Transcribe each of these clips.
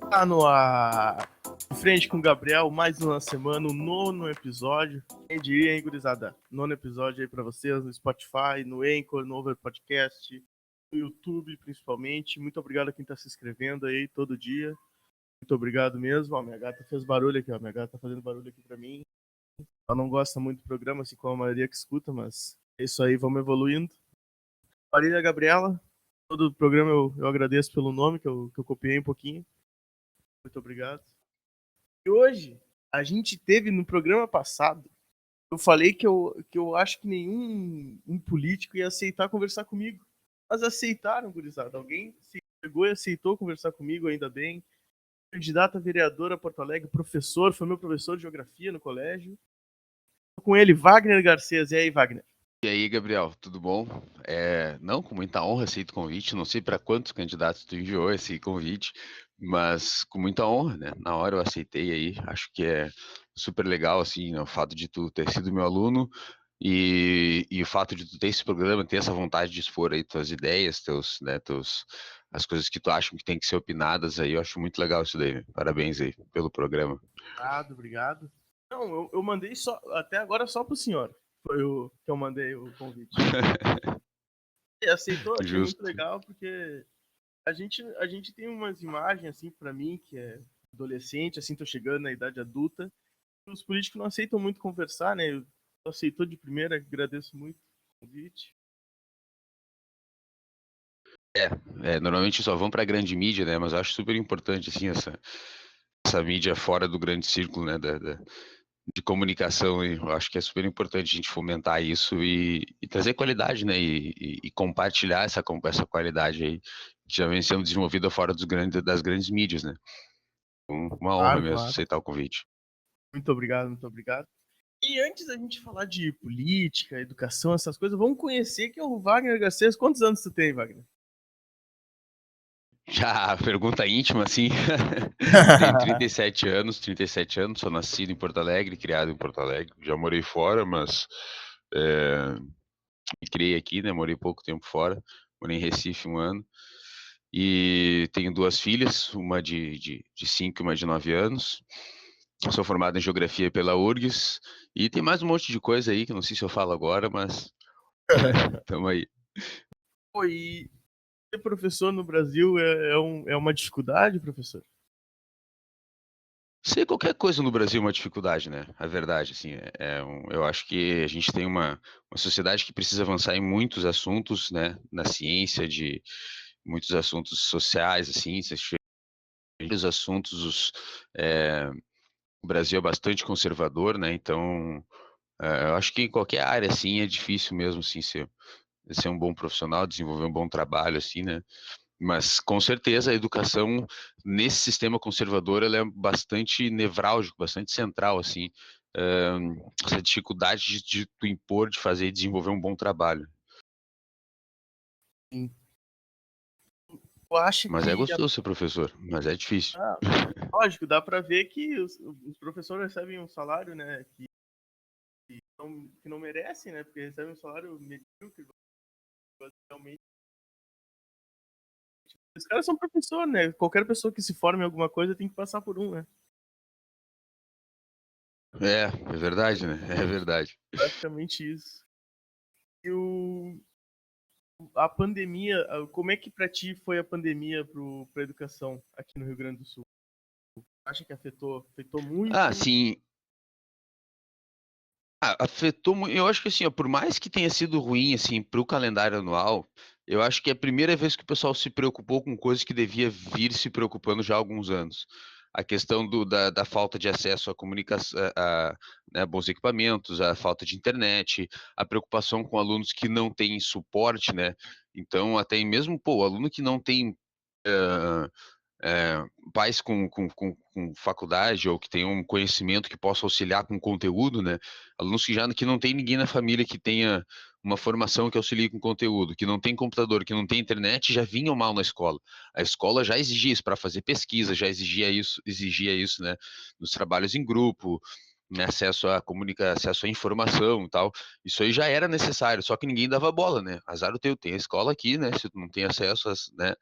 Tá no ar. De frente com o Gabriel, mais uma semana, o 9º episódio. Quem diria, hein, gurizada? 9º episódio aí pra vocês no Spotify, no Anchor, no Over Podcast, no YouTube principalmente. Muito obrigado a quem tá se inscrevendo aí todo dia. Muito obrigado mesmo. Ó, minha gata fez barulho aqui, ó. Minha gata tá fazendo barulho aqui pra mim. Ela não gosta muito do programa, assim como a maioria que escuta, mas é isso aí, vamos evoluindo. Marília Gabriela, todo o programa eu agradeço pelo nome, que eu copiei um pouquinho. Muito obrigado. E hoje, a gente teve no programa passado, eu falei que eu acho que nenhum político ia aceitar conversar comigo. Mas aceitaram, gurizada. Alguém se pegou e aceitou conversar comigo, ainda bem. Candidato a vereador a Porto Alegre, professor, foi meu professor de geografia no colégio. Tô com ele, Wagner Garcês. E aí, Wagner? E aí, Gabriel, tudo bom? Não, com muita honra aceito o convite. Não sei para quantos candidatos tu enviou esse convite, mas com muita honra, né? Na hora eu aceitei aí. Acho que é super legal, assim, né, o fato de tu ter sido meu aluno e o fato de tu ter esse programa, ter essa vontade de expor aí tuas ideias, as coisas que tu acha que tem que ser opinadas aí. Eu acho muito legal isso daí. Parabéns aí pelo programa. Obrigado, obrigado. Não, eu mandei só, até agora só pro senhor. Foi o que eu mandei o convite. E aceitou, achei muito Justo. legal, porque a gente tem umas imagens, assim, pra mim, que é adolescente, assim, tô chegando na idade adulta. Os políticos não aceitam muito conversar, né? Aceitou de primeira, agradeço muito o convite. Normalmente só vão para a grande mídia, né? Mas eu acho super importante, assim, essa mídia fora do grande círculo, né? De comunicação, e eu acho que é super importante a gente fomentar isso e trazer qualidade, né? E compartilhar essa qualidade aí, que já vem sendo desenvolvida fora das grandes mídias, né? Uma honra Claro, mesmo claro. aceitar o convite. Muito obrigado, muito obrigado. E antes da gente falar de política, educação, essas coisas, vamos conhecer que é o Wagner Garcês. Quantos anos tu tem, Wagner? Já, pergunta íntima, assim. Tenho 37 anos, sou nascido em Porto Alegre, criado em Porto Alegre. Já morei fora, mas me criei aqui, né? Morei pouco tempo fora. Morei em Recife 1 ano. E tenho 2 filhas, uma de 5 e uma de 9 anos. Sou formado em Geografia pela URGS. E tem mais um monte de coisa aí, que não sei se eu falo agora, mas tamo aí. Pô, e ser professor no Brasil é uma dificuldade, professor? Ser qualquer coisa no Brasil é uma dificuldade, né? A verdade, assim, eu acho que a gente tem uma sociedade que precisa avançar em muitos assuntos, né? Na ciência, de muitos assuntos sociais, assim, muitos assuntos, o Brasil é bastante conservador, né? Então, eu acho que em qualquer área, assim, é difícil mesmo, assim, ser um bom profissional, desenvolver um bom trabalho, assim, né? Mas, com certeza, a educação nesse sistema conservador, ela é bastante nevrálgico, bastante central, assim, essa dificuldade de tu impor, de fazer e desenvolver um bom trabalho. Sim. Tu acha Mas é que gostoso ser professor, mas é difícil. ah, lógico, dá pra ver que os professores recebem um salário, né, que não merecem, né, porque recebem um salário medíocre, realmente. Os caras são professor, né? Qualquer pessoa que se forme em alguma coisa tem que passar por um, né? É verdade, né? É verdade. Basicamente isso. E a pandemia, como é que pra ti foi a pandemia pra educação aqui no Rio Grande do Sul? Acha que afetou Ah, muito? sim. Afetou muito. Eu acho que assim, ó, por mais que tenha sido ruim assim para o calendário anual, eu acho que é a primeira vez que o pessoal se preocupou com coisas que devia vir se preocupando já há alguns anos. A questão da falta de acesso à comunicação, né, bons equipamentos, a falta de internet, a preocupação com alunos que não têm suporte, né? Então, até mesmo, pô, o aluno que não tem eh, pais com faculdade ou que tenham um conhecimento que possa auxiliar com conteúdo, né? Alunos que não tem ninguém na família que tenha uma formação que auxilie com conteúdo, que não tem computador, que não tem internet, já vinham mal na escola. A escola já exigia isso para fazer pesquisa, já exigia isso, né? Nos trabalhos em grupo, né? Acesso à informação e tal. Isso aí já era necessário, só que ninguém dava bola, né? Azar o teu, tem a escola aqui, né? Se tu não tem acesso, né?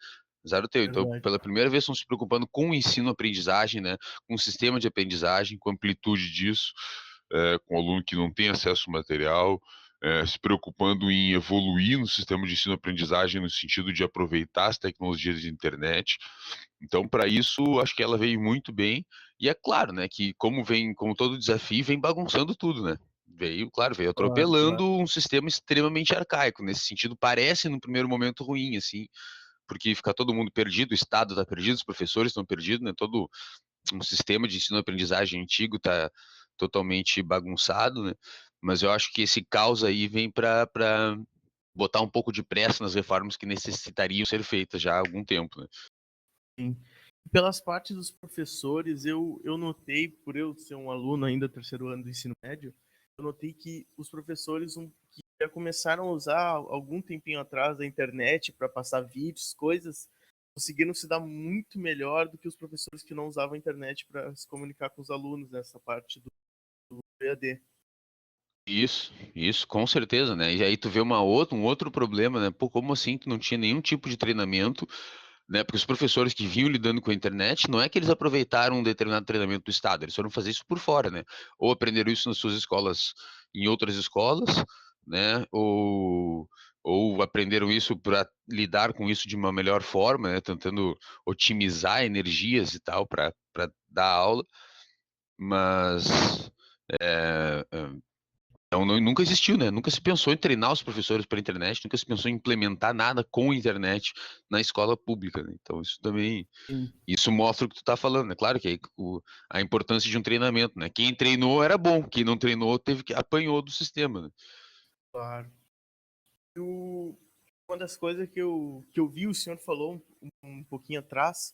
azar o teu. Então, Verdade. pela primeira vez, estão se preocupando com o ensino-aprendizagem, né, com o sistema de aprendizagem, com a amplitude disso, com o aluno que não tem acesso ao material, se preocupando em evoluir no sistema de ensino-aprendizagem no sentido de aproveitar as tecnologias de internet. Então, para isso, acho que ela veio muito bem. E é claro, né, que como todo desafio, vem bagunçando tudo, né? Veio Claro, atropelando claro. um sistema extremamente arcaico. Nesse sentido, parece no primeiro momento ruim, assim, porque fica todo mundo perdido, o Estado está perdido, os professores estão perdidos, né? Todo um sistema de ensino-aprendizagem antigo está totalmente bagunçado, né? Mas eu acho que esse caos aí vem para botar um pouco de pressa nas reformas que necessitariam ser feitas já há algum tempo, né? Sim. Pelas partes dos professores, eu notei, por eu ser um aluno ainda terceiro ano do ensino médio, eu notei que os professores que já começaram a usar algum tempinho atrás a internet para passar vídeos, coisas, conseguiram se dar muito melhor do que os professores que não usavam a internet para se comunicar com os alunos nessa parte do EAD. Isso, com certeza, né? E aí tu vê um outro problema, né? Pô, como assim tu não tinha nenhum tipo de treinamento, né? Porque os professores que vinham lidando com a internet, não é que eles aproveitaram um determinado treinamento do Estado, eles foram fazer isso por fora, né? Ou aprenderam isso nas suas escolas, em outras escolas, né? Ou aprenderam isso para lidar com isso de uma melhor forma, né? Tentando otimizar energias e tal para dar aula, mas então, nunca existiu, né? Nunca se pensou em treinar os professores para a internet, nunca se pensou em implementar nada com a internet na escola pública, né? Então, isso também, Sim, isso mostra o que tu tá falando, né? Claro que aí, a importância de um treinamento, né? Quem treinou era bom, quem não treinou apanhou do sistema, né? claro. Uma das coisas que eu vi, o senhor falou um pouquinho atrás,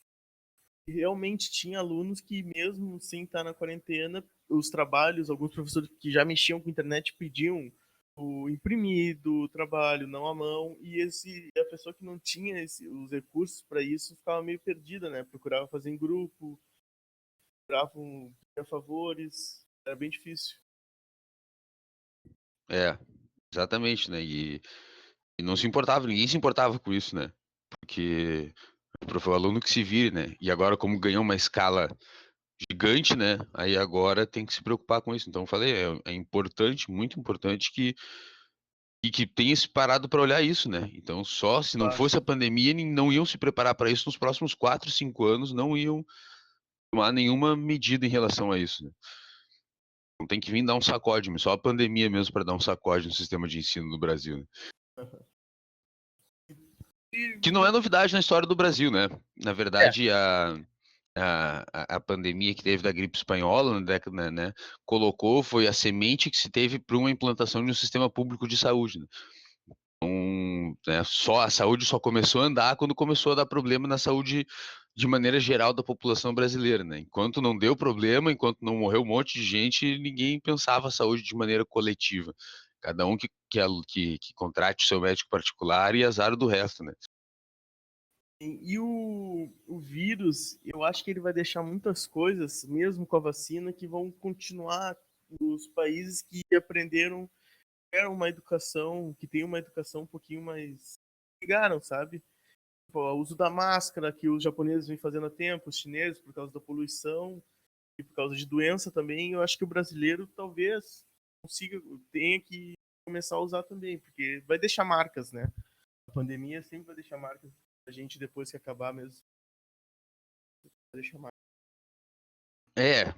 realmente tinha alunos que, mesmo sem estar na quarentena, os trabalhos, alguns professores que já mexiam com a internet pediam o imprimido, o trabalho, não à mão, e a pessoa que não tinha os recursos para isso ficava meio perdida, né? Procurava fazer em grupo, pedia favores, era bem difícil. É, exatamente, né? E não se importava, ninguém se importava com isso, né? Porque o aluno que se vire, né? E agora, como ganhou uma escala gigante, né? Aí agora tem que se preocupar com isso. Então, eu falei, é importante, muito importante que tenha se parado para olhar isso, né? Então, só se não Claro. fosse a pandemia, não iam se preparar para isso nos próximos 4, 5 anos, não iam tomar nenhuma medida em relação a isso, né? Não tem que vir dar um sacode, só a pandemia mesmo para dar um sacode no sistema de ensino do Brasil, né? E, Que não é novidade na história do Brasil, né? Na é, verdade, a pandemia que teve da gripe espanhola na década, né, colocou, foi a semente que se teve para uma implantação de um sistema público de saúde, né? Né, só a saúde só começou a andar quando começou a dar problema na saúde de maneira geral da população brasileira, né? Enquanto não deu problema, enquanto não morreu um monte de gente, ninguém pensava a saúde de maneira coletiva. Cada um que contrate o seu médico particular e azar do resto, né? e o vírus, eu acho que ele vai deixar muitas coisas, mesmo com a vacina, que vão continuar nos países que aprenderam, tiveram uma educação, que tem uma educação um pouquinho mais. Ligaram, sabe? Tipo, o uso da máscara, que os japoneses vêm fazendo há tempo, os chineses, por causa da poluição e por causa de doença também. Eu acho que o brasileiro talvez consiga, tenha que começar a usar também, porque vai deixar marcas, né? A pandemia sempre vai deixar marcas. A gente, depois que acabar mesmo, vai deixar marcas.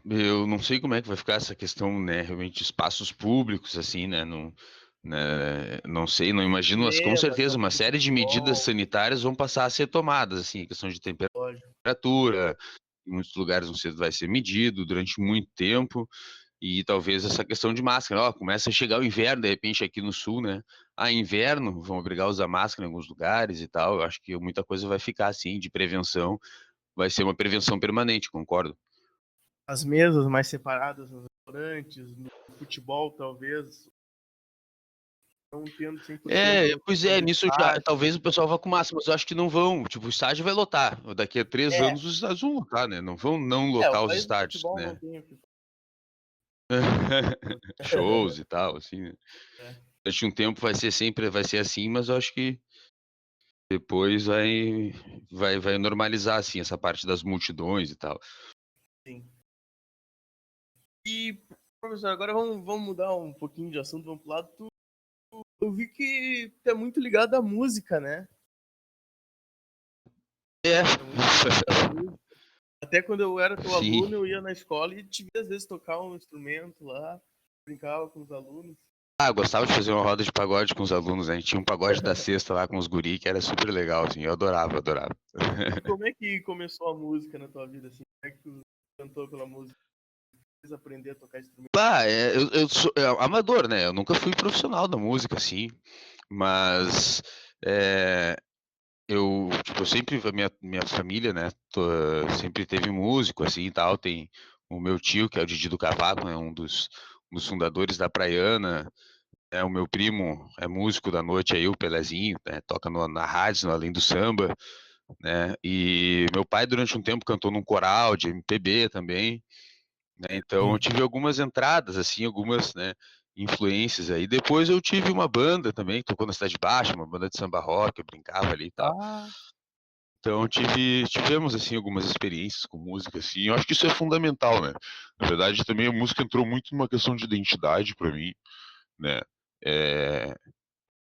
Eu não sei como é que vai ficar essa questão, né, realmente de espaços públicos, assim, né, não, né, não sei, não imagino, mas com Cinema, certeza uma campo de série de medidas futebol, sanitárias vão passar a ser tomadas, assim, questão de loja. temperatura, em muitos lugares vai ser medido durante muito tempo, e talvez essa questão de máscara, ó, começa a chegar o inverno, de repente, aqui no sul, né, inverno, vão obrigar a usar máscara em alguns lugares e tal, eu acho que muita coisa vai ficar, assim, de prevenção, vai ser uma prevenção permanente, concordo? As mesas mais separadas nos restaurantes, no futebol, talvez, não tendo 100% a Pois questão é, do nisso já estádio. talvez o pessoal vá com massa, mas eu acho que não vão, tipo, o estádio vai lotar, daqui a 3 É, anos os estádios vão lotar, né, não vão não o lotar os país do estádios, futebol não né. tem o que Shows e tal, assim, né. fazer. Durante um tempo vai ser assim, mas eu acho que depois vai normalizar, assim, essa parte das multidões e tal. Sim. E, professor, agora vamos mudar um pouquinho de assunto, vamos pro lado. Eu vi que tu é muito ligado à música, né? É, É muito ligado à música. Até quando eu era teu sim. aluno, eu ia na escola e te via às vezes tocar um instrumento lá, brincava com os alunos. Ah, gostava de fazer uma roda de pagode com os alunos, né? A gente tinha um pagode da sexta lá com os guri, que era super legal, assim, eu adorava, adorava. E como é que começou a música na tua vida, assim? Como é que tu cantou pela música? Quis aprender a tocar instrumento? Bah, eu sou amador, né? Eu nunca fui profissional da música, assim, mas é, eu sempre, a minha família, né, sempre teve músico, assim, e tal. Tem o meu tio, que é o Didi do Cavaco, né, um dos fundadores da Praiana. O meu primo é músico da noite aí, o Pelezinho, né, toca na rádio, no Além do Samba, né, e meu pai durante um tempo cantou num coral de MPB também, né, então eu tive algumas entradas, assim, algumas, né, influências aí. Depois eu tive uma banda também, que tocou na Cidade Baixa, uma banda de samba rock, eu brincava ali e tal. Ah, Então tivemos, assim, algumas experiências com música, assim, eu acho que isso é fundamental, né. Na verdade também a música entrou muito numa questão de identidade para mim, né,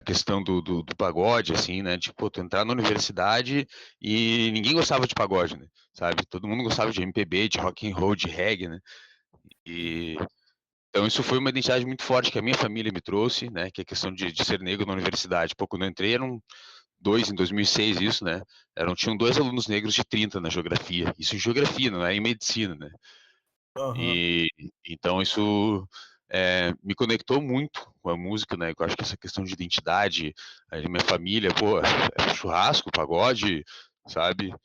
a questão do pagode, assim, né, tipo, tu entrar na universidade e ninguém gostava de pagode, né, sabe, todo mundo gostava de MPB, de rock and roll, de reggae, né, e então isso foi uma identidade muito forte que a minha família me trouxe, né, que é a questão de ser negro na universidade. Pô, quando eu entrei eram 2 em 2006 isso, né, tinham 2 alunos negros de 30 na geografia, isso em geografia, não é em medicina, né. aham, E então isso, me conectou muito com a música, né, eu acho que essa questão de identidade, aí minha família, pô, churrasco, pagode, sabe,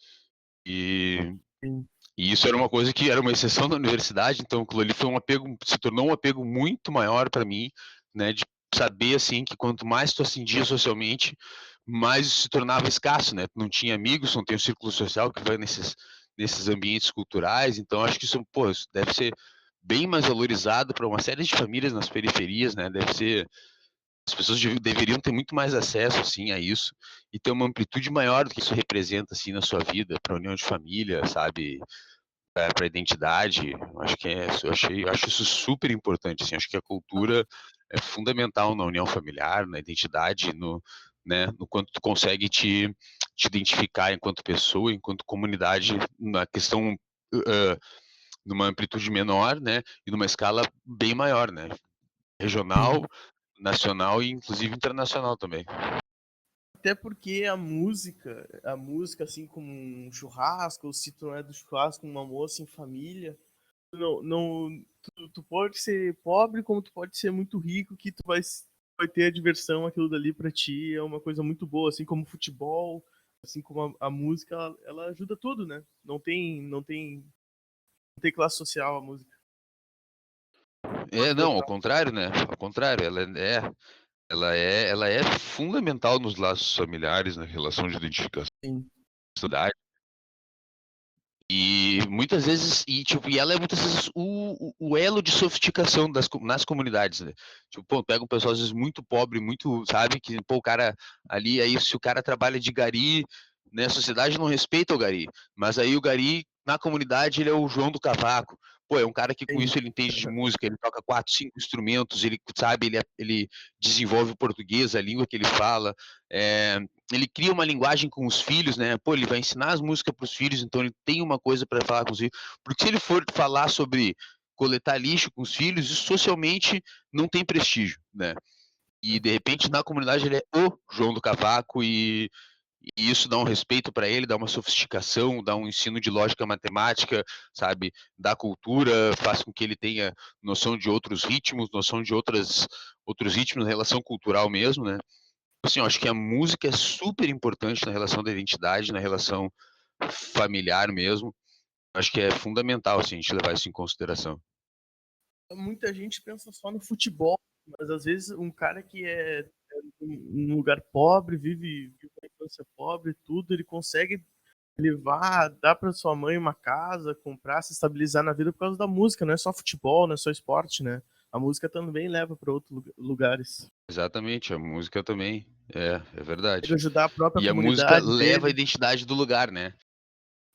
e sim. e isso era uma coisa que era uma exceção na universidade, então aquilo ali foi um apego, se tornou um apego muito maior para mim, né, de saber, assim, que quanto mais tu ascendia socialmente, mais isso se tornava escasso, né, tu não tinha amigos, não tem o círculo social que vai nesses ambientes culturais, então acho que isso, pô, isso deve ser bem mais valorizado para uma série de famílias nas periferias, né, deve ser, as pessoas deveriam ter muito mais acesso, assim, a isso, e ter uma amplitude maior do que isso representa, assim, na sua vida, para união de família, sabe, para a identidade. Eu acho que eu acho isso super importante, assim, acho que a cultura é fundamental na união familiar, na identidade, né, no quanto tu consegue te identificar enquanto pessoa, enquanto comunidade, na questão, numa amplitude menor, né, e numa escala bem maior, né, Sim. regional, nacional e inclusive internacional também. Até porque a música, assim como um churrasco, ou se tu não é do churrasco, uma moça em família, tu pode ser pobre como tu pode ser muito rico, que tu vai ter a diversão, aquilo dali pra ti é uma coisa muito boa, assim como o futebol, assim como a música, ela ajuda tudo, né? Não tem classe social a música. Pode Não, ao botar. contrário, né, ao contrário, ela é fundamental nos laços familiares, na relação de identificação, Sim, sociedade. E muitas vezes, tipo, e ela é muitas vezes o elo de sofisticação nas comunidades, né? Tipo, pô, pega um pessoal às vezes muito pobre, muito, sabe, que, pô, o cara ali, aí se o cara trabalha de gari, né, a sociedade não respeita o gari, mas aí o gari, na comunidade, ele é o João do Cavaco. Pô, é um cara que com sim. isso ele entende de música, ele toca 4, 5 instrumentos, ele, sabe, ele desenvolve o português, a língua que ele fala, é, ele cria uma linguagem com os filhos, né? Pô, ele vai ensinar as músicas para os filhos, então ele tem uma coisa para falar com os filhos. Porque se ele for falar sobre coletar lixo com os filhos, isso socialmente não tem prestígio, né? E de repente na comunidade ele é o João do Cavaco e isso dá um respeito para ele, dá uma sofisticação, dá um ensino de lógica matemática, sabe, da cultura, faz com que ele tenha noção de outros ritmos, noção de outros ritmos, relação cultural mesmo, né? Assim, eu acho que a música é super importante na relação da identidade, na relação familiar mesmo. Acho que é fundamental, assim, a gente levar isso em consideração. Muita gente pensa só no futebol, mas às vezes um cara que é num lugar pobre, vive uma infância pobre, tudo, ele consegue levar, dar para sua mãe uma casa, comprar, se estabilizar na vida por causa da música, não é só futebol, não é só esporte, né? A música também leva para outros lugares. Exatamente, a música também. É verdade. Ajudar a própria E a música comunidade leva a dele. identidade do lugar, né?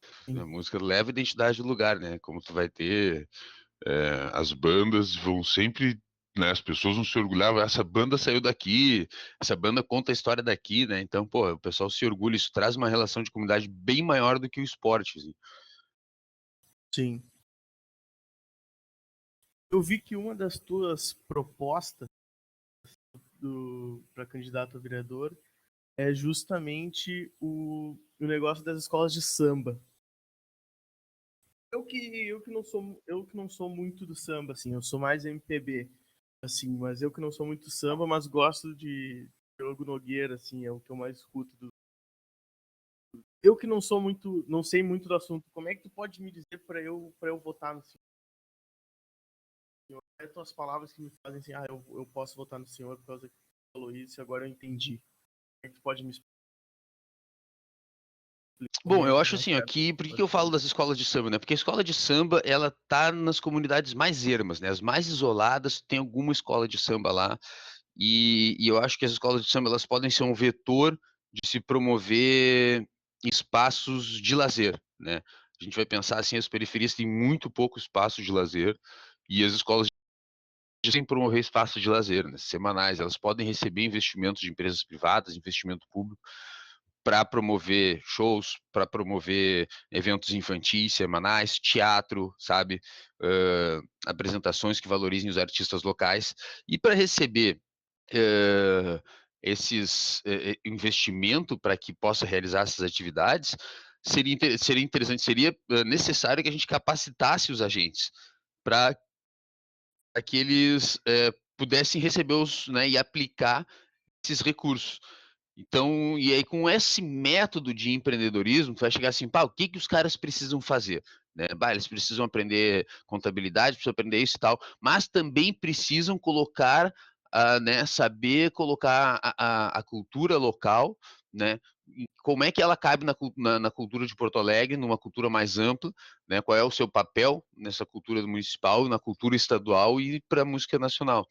A Sim, música leva a identidade do lugar, né? Como tu vai ter, as bandas vão sempre, né? As pessoas vão se orgulhar, essa banda saiu daqui, essa banda conta a história daqui, né? Então, pô, o pessoal se orgulha, isso traz uma relação de comunidade bem maior do que o esporte, assim. sim. Eu vi que uma das tuas propostas para candidato a vereador é justamente o negócio das escolas de samba. Eu que não sou muito do samba, assim, eu sou mais MPB, assim, mas eu que não sou muito samba, mas gosto de Diogo Nogueira, assim, é o que eu mais escuto. Eu que não sou muito, não sei muito do assunto, como é que tu pode me dizer para eu votar no senhor? É tuas palavras que me fazem assim, eu posso votar no senhor por causa que você falou isso, e agora eu entendi. Como é que tu pode me explicar Bom, eu mais, acho mais assim, perto? aqui, por que eu falo das escolas de samba, né? Porque a escola de samba, ela tá nas comunidades mais ermas, né? As mais isoladas, tem alguma escola de samba lá, e eu acho que as escolas de samba, elas podem ser um vetor de se promover espaços de lazer, né? A gente vai pensar assim, as periferias têm muito pouco espaço de lazer, e as escolas têm que promover espaços de lazer, né, semanais, elas podem receber investimentos de empresas privadas, investimento público, para promover shows, para promover eventos infantis semanais, teatro, sabe, apresentações que valorizem os artistas locais, e para receber esses investimento para que possa realizar essas atividades, seria interessante, seria necessário que a gente capacitasse os agentes para que eles pudessem receber né, e aplicar esses recursos. Então, e aí com esse método de empreendedorismo, tu vai chegar assim, pá, o que que os caras precisam fazer? Né? Bah, eles precisam aprender contabilidade, precisam aprender isso e tal, mas também precisam colocar, né, saber colocar a cultura local, né? Como é que ela cabe na cultura de Porto Alegre, numa cultura mais ampla, né? Qual é o seu papel nessa cultura municipal, na cultura estadual e para a música nacional.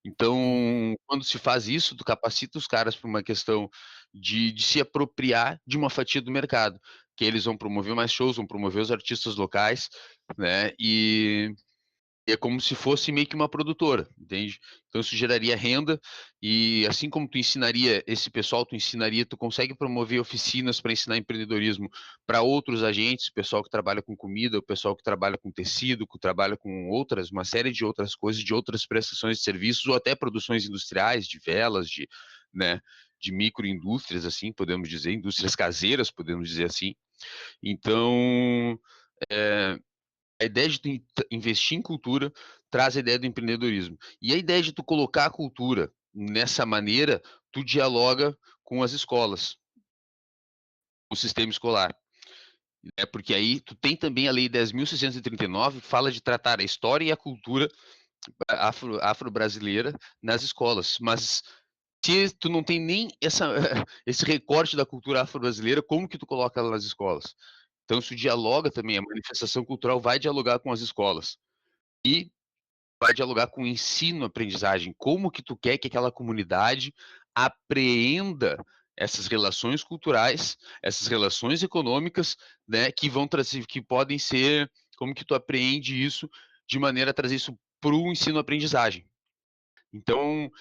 Sim, Então, quando se faz isso, tu capacita os caras para uma questão de se apropriar de uma fatia do mercado, que eles vão promover mais shows, vão promover os artistas locais, né, e é como se fosse meio que uma produtora, entende? Então isso geraria renda e assim como tu ensinaria esse pessoal, tu consegue promover oficinas para ensinar empreendedorismo para outros agentes, o pessoal que trabalha com comida, o pessoal que trabalha com tecido, que trabalha com outras, uma série de outras coisas, de outras prestações de serviços ou até produções industriais, de velas, né, de microindústrias, assim, podemos dizer, indústrias caseiras, podemos dizer assim. Então, é, a ideia de tu investir em cultura traz a ideia do empreendedorismo. E a ideia de tu colocar a cultura nessa maneira, tu dialoga com as escolas, o sistema escolar. Né? Porque aí tu tem também a Lei 10.639, que fala de tratar a história e a cultura afro-brasileira nas escolas. Mas se tu não tem nem esse recorte da cultura afro-brasileira, como que tu coloca ela nas escolas? Então isso dialoga também, a manifestação cultural vai dialogar com as escolas. E vai dialogar com o ensino, aprendizagem, como que tu quer que aquela comunidade apreenda essas relações culturais, essas relações econômicas, né, que vão trazer, que podem ser, como que tu apreende isso de maneira a trazer isso para o ensino-aprendizagem. Então,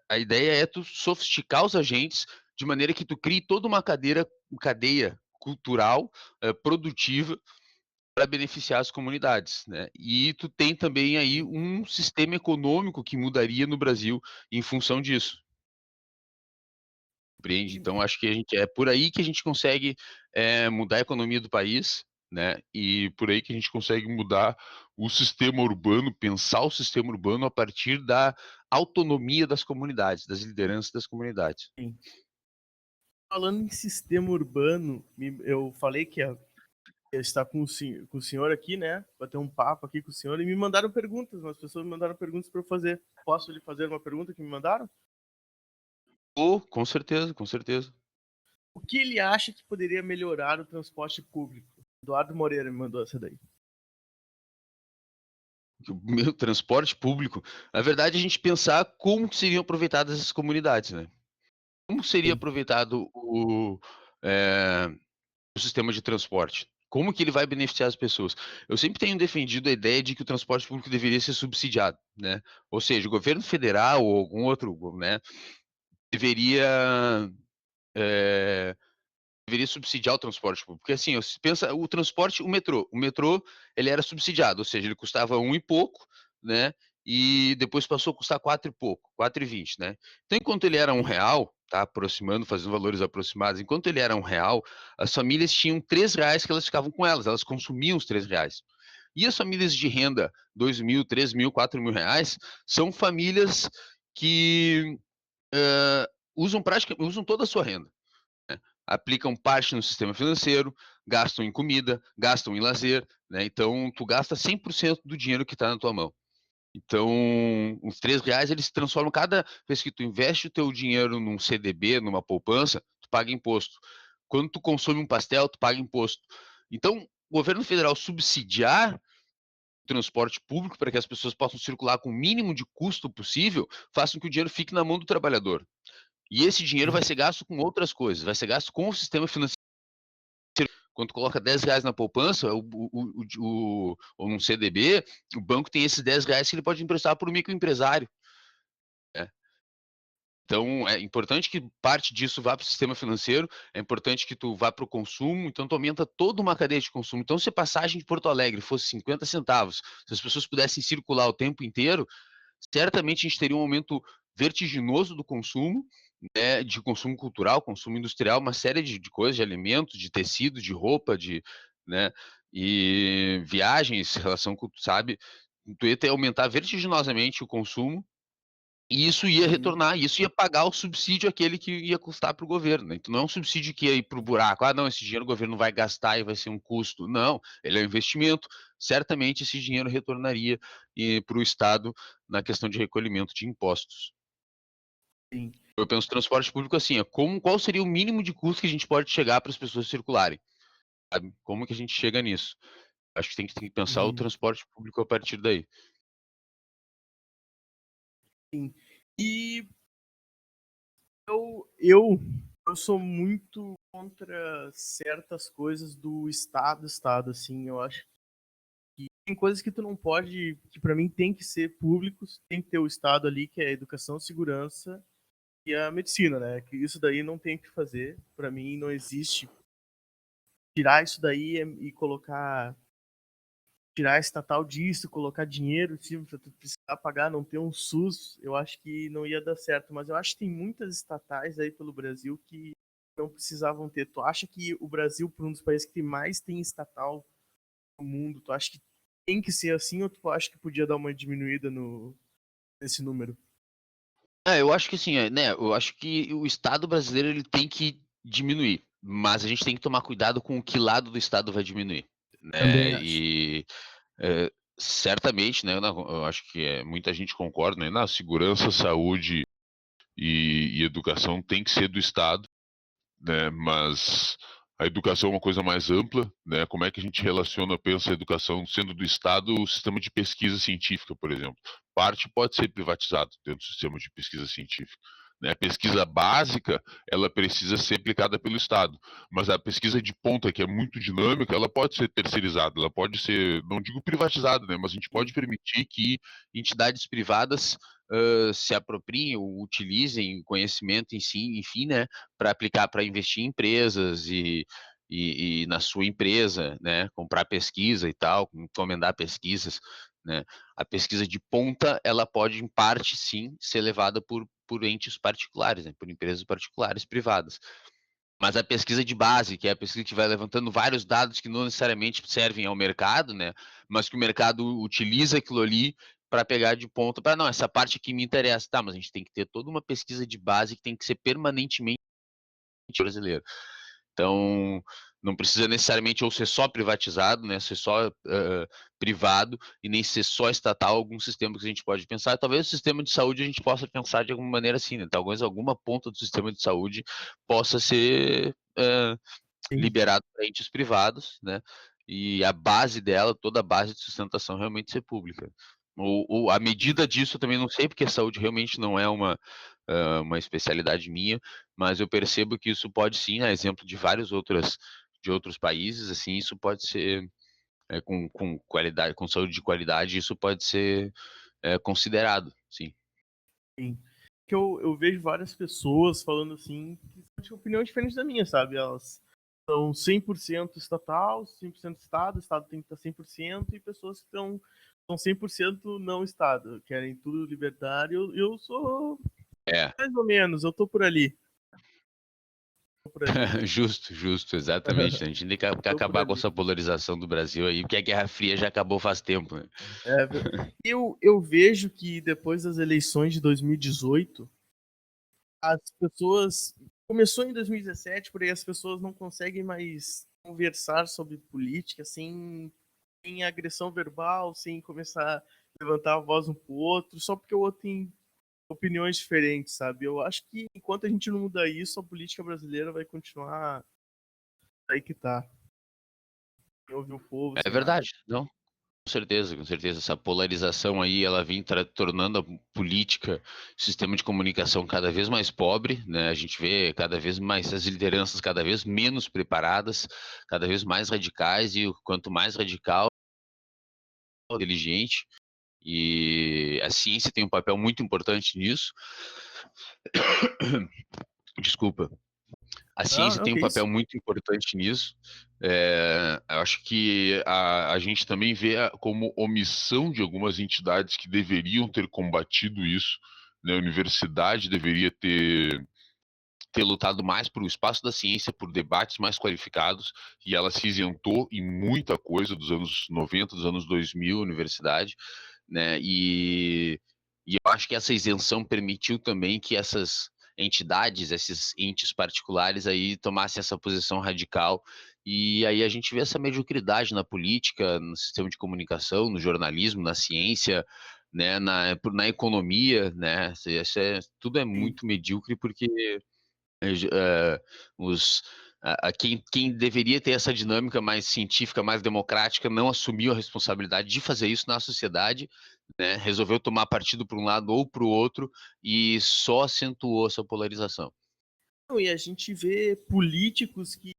a ideia é tu sofisticar os agentes de maneira que tu crie toda uma cadeia cultural, produtiva, para beneficiar as comunidades, né? E tu tem também aí sim, um sistema econômico que mudaria no Brasil em função disso, compreende? sim. Então acho que a gente é por aí que a gente consegue, mudar a economia do país, né, e por aí que a gente consegue mudar o sistema urbano, pensar o sistema urbano a partir da autonomia das comunidades, das lideranças das comunidades. Sim. Falando em sistema urbano, eu falei que ia estar com o senhor aqui, né? Bater um papo aqui com o senhor e me mandaram perguntas. As pessoas me mandaram perguntas para eu fazer. Posso lhe fazer uma pergunta que me mandaram? Oh, com certeza, com certeza. O que ele acha que poderia melhorar o transporte público? Eduardo Moreira me mandou essa daí. o meu transporte público, na verdade, a gente pensar como que seriam aproveitadas essas comunidades, né. Como seria Sim. aproveitado o sistema de transporte? Como que ele vai beneficiar as pessoas? Eu sempre tenho defendido a ideia de que o transporte público deveria ser subsidiado, né. Ou seja, o governo federal ou algum outro, né, deveria, eh deveria subsidiar o transporte público, porque assim, se pensa o transporte, o metrô ele era subsidiado, ou seja, ele custava um e pouco, né, e depois passou a custar 4 e pouco, 4,20, né. Então enquanto ele era Sim. R$ 1, tá aproximando, fazendo valores aproximados, enquanto ele era R$ 1, as famílias tinham R$ 3 que elas ficavam com elas consumiam os R$ 3. E as famílias de renda 2.000, 3.000, R$ 4.000 são famílias que, usam toda a sua renda, né, aplicam parte no sistema financeiro, gastam em comida, gastam em lazer, né, então tu gasta 100% do dinheiro que está na tua mão. Então, os R$ 3 eles se transformam cada vez que tu investe o teu dinheiro num CDB, numa poupança, tu paga imposto. Quando tu consome um pastel, tu paga imposto. Então, o governo federal subsidiar o transporte público para que as pessoas possam circular com o mínimo de custo possível, faz com que o dinheiro fique na mão do trabalhador. E esse dinheiro vai Sim. ser gasto com outras coisas, vai ser gasto com o sistema financeiro. Quando tu coloca R$ 10 na poupança, ou num CDB, o banco tem esses R$ 10 que ele pode emprestar para o microempresário, né. Então é importante que parte disso vá para o sistema financeiro, é importante que tu vá para o consumo, então tu aumenta toda uma cadeia de consumo. Então se a passagem de Porto Alegre fosse 50 centavos, se as pessoas pudessem circular o tempo inteiro, certamente a gente teria um aumento vertiginoso do consumo, né, de consumo cultural, consumo industrial, uma série de coisas, de alimentos, de tecido, de roupa, né, e viagens, relação com, sabe, tu ia ter aumentar vertiginosamente o consumo, e isso ia Uhum. retornar, isso ia pagar o subsídio aquele que ia custar para o governo, né, então não é um subsídio que ia ir para o buraco, "Ah não, esse dinheiro o governo vai gastar e vai ser um custo", não, ele é um investimento, certamente esse dinheiro retornaria, para o estado na questão de recolhimento de impostos. Sim. Eu penso transporte público assim, qual seria o mínimo de custo que a gente pode chegar para as pessoas circularem, sabe, como que a gente chega nisso? Acho que tem que pensar o Uhum. transporte público a partir daí. Sim. E eu eu sou muito contra certas coisas do estado, assim, eu acho que tem coisas que tu não pode que pra mim tem que ser públicos, tem que ter o estado ali, que é a educação, segurança e a medicina, né, que isso daí não tem o que fazer, pra mim não existe tirar isso daí e colocar tirar estatal disso, colocar dinheiro, tipo, pra tu precisar pagar, não ter um SUS, eu acho que não ia dar certo. Mas eu acho que tem muitas estatais aí pelo Brasil que não precisavam ter. Tu acha que o Brasil, por um dos países que mais tem estatal no mundo, tu acha que tem que ser assim ou tu acha que podia dar uma diminuída nesse número? Eu acho que assim, né, eu acho que o estado brasileiro ele tem que diminuir, mas a gente tem que tomar cuidado com o que lado do estado vai diminuir, Também né, acho. eh, certamente, né, eu acho que, muita gente concorda, né, na segurança, saúde e educação tem que ser do estado, né, mas a educação é uma coisa mais ampla, né, como é que a gente relaciona, pensa a educação sendo do Estado, o sistema de pesquisa científica, por exemplo. Parte pode ser privatizado dentro do sistema de pesquisa científica, né. A pesquisa básica, ela precisa ser aplicada pelo Estado, mas a pesquisa de ponta, que é muito dinâmica, ela pode ser terceirizada, ela pode ser, não digo privatizada, né, mas a gente pode Sim, permitir que entidades privadas, se apropriem ou utilizem o conhecimento em si, enfim, né, para aplicar para investir em empresas e na sua empresa, né, comprar pesquisa e tal, encomendar pesquisas, né. A pesquisa de ponta, ela pode, em parte, sim, ser levada por entes particulares, né, por empresas particulares, privadas. Mas a pesquisa de base, que é a pesquisa que vai levantando vários dados que não necessariamente servem ao mercado, né, mas que o mercado utiliza aquilo ali para pegar de ponta para "Não, essa parte aqui me interessa". Tá, mas a gente tem que ter toda uma pesquisa de base que tem que ser permanentemente brasileira. Então, não precisa necessariamente ou ser só privatizado, né, ser só, privado e nem ser só estatal, alguns sistemas que a gente pode pensar. Talvez o sistema de saúde a gente possa pensar de alguma maneira assim, né, talvez alguma ponta do sistema de saúde possa ser, sim. liberado para entes privados, né, e a base dela, toda a base de sustentação realmente ser pública. A medida disso eu também não sei, porque a saúde realmente não é uma especialidade minha, mas eu percebo que isso pode sim, a exemplo de de outros países, assim, isso pode ser, com qualidade, com saúde de qualidade, isso pode ser considerado, sim. Sim. Que eu vejo várias pessoas falando assim, que têm opinião diferente da minha, sabe? Elas são 100% estatal, 100% Estado, o Estado tem que estar 100%, e pessoas que são 100% não Estado, querem tudo libertário. Eu sou É. mais ou menos, eu tô por ali. Tô por ali. Justo, justo, exatamente, né, a gente tem que Tô por acabar com ali. essa polarização do Brasil aí, porque a Guerra Fria já acabou faz tempo, né. É, eu vejo que depois das eleições de 2018, as pessoas. Começou em 2017, por aí as pessoas não conseguem mais conversar sobre política sem agressão verbal, sem começar a levantar a voz um pro outro, só porque o outro tem opiniões diferentes, sabe? Eu acho que enquanto a gente não mudar isso, a política brasileira vai continuar aí que tá. Sem ouvir o povo, É sem nada. verdade, não, com certeza, essa polarização aí, ela vem tornando a política, o sistema de comunicação cada vez mais pobre, né, a gente vê cada vez mais as lideranças cada vez menos preparadas, cada vez mais radicais, e quanto mais radical, inteligente, e a ciência tem um papel muito importante nisso. Desculpa. A Não, ciência não, tem um que papel isso. muito importante nisso. Eu acho que a gente também vê como omissão de algumas entidades que deveriam ter combatido isso, né? A universidade deveria ter lutado mais por o espaço da ciência, por debates mais qualificados, e ela se isentou em muita coisa dos anos 90, dos anos 2000, a universidade, né? E eu acho que essa isenção permitiu também que essas entidades, esses entes particulares aí tomassem essa posição radical, e aí a gente vê essa mediocridade na política, no sistema de comunicação, no jornalismo, na ciência, né, na economia, né? Tudo é Sim. muito medíocre porque os quem deveria ter essa dinâmica mais científica, mais democrática, não assumiu a responsabilidade de fazer isso na sociedade, né, resolveu tomar partido para um lado ou para o outro e só acentuou essa polarização. Não, e a gente vê políticos que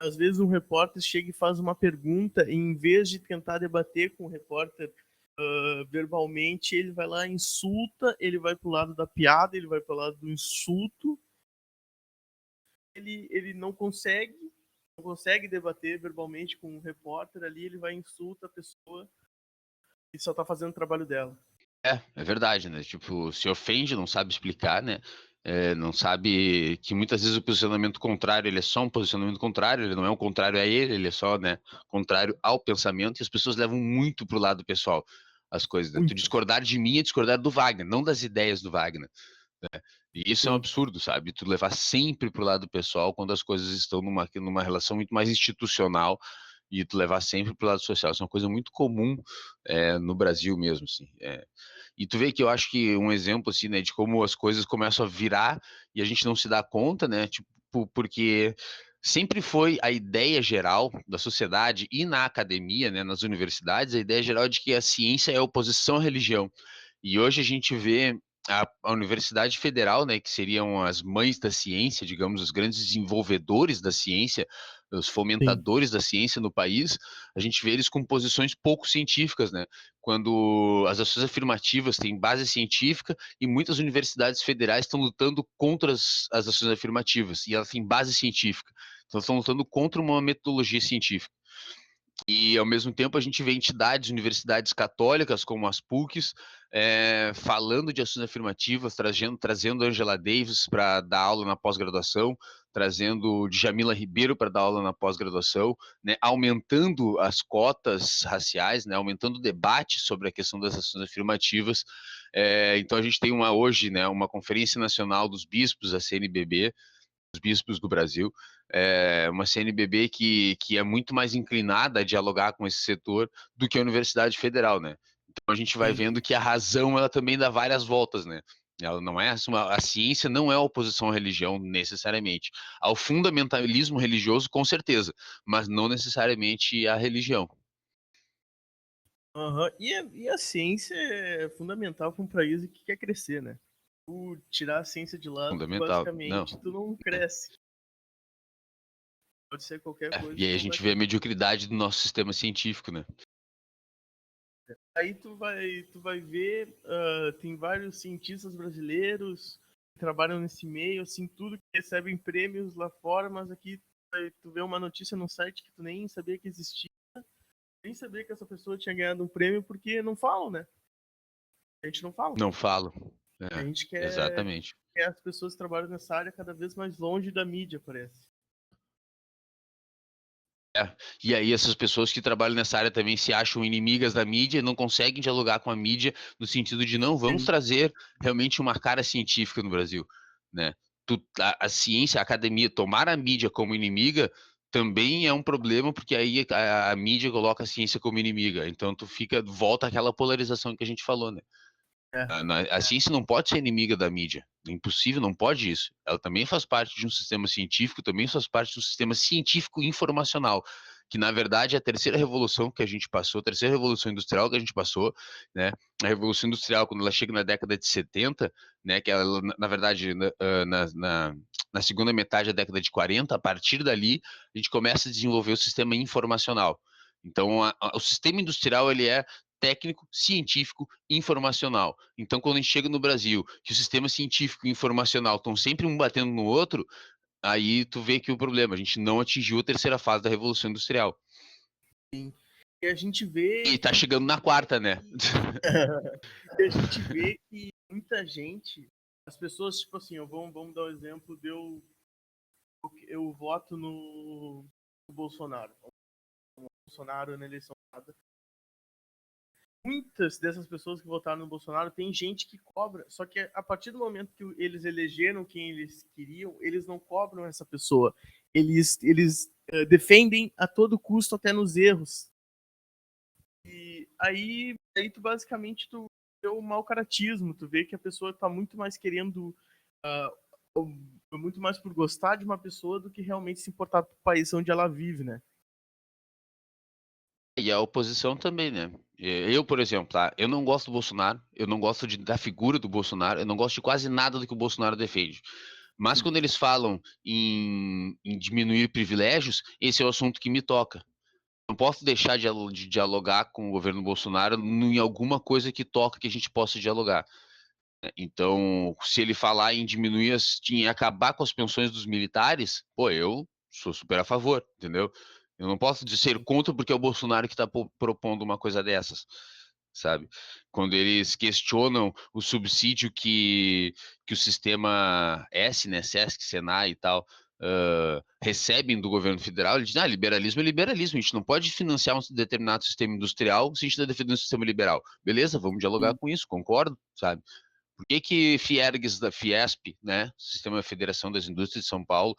às vezes um repórter chega e faz uma pergunta, e em vez de tentar debater com o repórter verbalmente, ele vai lá, insulta, ele vai pro lado da piada, ele vai pro lado do insulto, ele não consegue debater verbalmente com o repórter ali, ele vai e insulta a pessoa e só tá fazendo o trabalho dela. É verdade, né, tipo, se ofende, não sabe explicar, né, não sabe que muitas vezes o posicionamento contrário, ele é só um posicionamento contrário, ele não é um contrário a ele é só, né, contrário ao pensamento, e as pessoas levam muito pro lado pessoal as coisas, né. Tu Muito. discordar de mim é discordar do Wagner, não das ideias do Wagner, né. E isso é um Sim. absurdo, sabe, tu levar sempre pro lado pessoal quando as coisas estão numa relação muito mais institucional, e tu levar sempre pro lado social. Isso é uma coisa muito comum, no Brasil mesmo, assim. E tu vê que eu acho que um exemplo, assim, né, de como as coisas começam a virar e a gente não se dá conta, né, tipo, porque sempre foi a ideia geral da sociedade e na academia, né, nas universidades, a ideia geral de que a ciência é oposição à religião. E hoje a gente vê a Universidade Federal, né, que seriam as mães da ciência, digamos, os grandes desenvolvedores da ciência, os Sim. fomentadores da ciência no país, a gente vê eles com posições pouco científicas, né? Quando as ações afirmativas têm base científica e muitas universidades federais estão lutando contra as ações afirmativas e elas têm base científica. Então, estão lutando contra uma metodologia científica. E, ao mesmo tempo, a gente vê entidades, universidades católicas, como as PUCs, falando de ações afirmativas, trazendo Angela Davis para dar aula na pós-graduação, trazendo Djamila Ribeiro para dar aula na pós-graduação, né, aumentando as cotas raciais, né, aumentando o debate sobre a questão das ações afirmativas. Então, a gente tem hoje, né, uma Conferência Nacional dos Bispos, a CNBB, os bispos do Brasil, uma CNBB que é muito mais inclinada a dialogar com esse setor do que a Universidade Federal, né? Então a gente vai Sim. vendo que a razão ela também dá várias voltas, né? Ela não é a ciência não é oposição à religião necessariamente. Ao fundamentalismo religioso, com certeza, mas não necessariamente à religião. Aham. E a ciência é fundamental para um país que quer crescer, né? Tu tirar a ciência de lado, Fundamental. Não. basicamente, tu não cresce. Pode ser qualquer coisa E que aí a não vai gente vê a crescer. mediocridade do nosso sistema científico, né? Aí tu vai ver, tem vários cientistas brasileiros que trabalham nesse meio, assim, tudo que recebem prêmios lá fora, mas aqui tu vê uma notícia no site que tu nem sabia que existia, nem sabia que essa pessoa tinha ganhado um prêmio porque não falam, né? A gente não fala. Não falo. A É, gente exatamente. quer as pessoas que trabalham nessa área cada vez mais longe da mídia, parece. E aí essas pessoas que trabalham nessa área também se acham inimigas da mídia e não conseguem dialogar com a mídia no sentido de não vamos Sim. trazer realmente uma cara científica no Brasil, né? A ciência, a academia, tomar a mídia como inimiga também é um problema porque aí a mídia coloca a ciência como inimiga. Então volta àquela polarização que a gente falou, né? É. A ciência não pode ser inimiga da mídia. É impossível, não pode isso. Ela também faz parte de um sistema científico, também faz parte de um sistema científico informacional, que na verdade é a terceira revolução que a gente passou, a terceira revolução industrial que a gente passou, né? A revolução industrial, quando ela chega na década de 70, né? Que ela, na verdade, na segunda metade da década de 40, a partir dali, a gente começa a desenvolver o sistema informacional. Então, o sistema industrial ele é técnico, científico, informacional. Então, quando a gente chega no Brasil, que o sistema científico e informacional estão sempre um batendo no outro, aí tu vê que o problema, a gente não atingiu a terceira fase da Revolução Industrial. Sim. E a gente vê E tá que chegando na quarta, né? e a gente vê que muita gente, as pessoas, tipo assim, vamos dar um exemplo, eu voto no Bolsonaro. O Bolsonaro na eleição passada. Muitas dessas pessoas que votaram no Bolsonaro tem gente que cobra, só que a partir do momento que eles elegeram quem eles queriam, eles não cobram essa pessoa. Eles defendem a todo custo, até nos erros. E aí tu vê o mau caratismo, tu vê que a pessoa tá muito mais querendo, muito mais por gostar de uma pessoa do que realmente se importar com o país onde ela vive, né? E a oposição também, né? Eu, por exemplo, tá? Eu não gosto do Bolsonaro, eu não gosto da figura do Bolsonaro, eu não gosto de quase nada do que o Bolsonaro defende. Mas quando eles falam em diminuir privilégios, esse é o assunto que me toca. Não posso deixar de dialogar com o governo Bolsonaro em alguma coisa que toca que a gente possa dialogar. Então, se ele falar em diminuir, em acabar com as pensões dos militares, pô, eu sou super a favor, entendeu? Eu não posso ser contra porque é o Bolsonaro que está propondo uma coisa dessas, sabe? Quando eles questionam o subsídio que o sistema S, né, Sesc, Senai e tal, recebem do governo federal, ele diz, liberalismo é liberalismo, a gente não pode financiar um determinado sistema industrial se a gente está defendendo o sistema liberal. Beleza, vamos dialogar com isso, concordo, sabe? Por que Fiergs da Fiesp, né, Sistema Federação das Indústrias de São Paulo,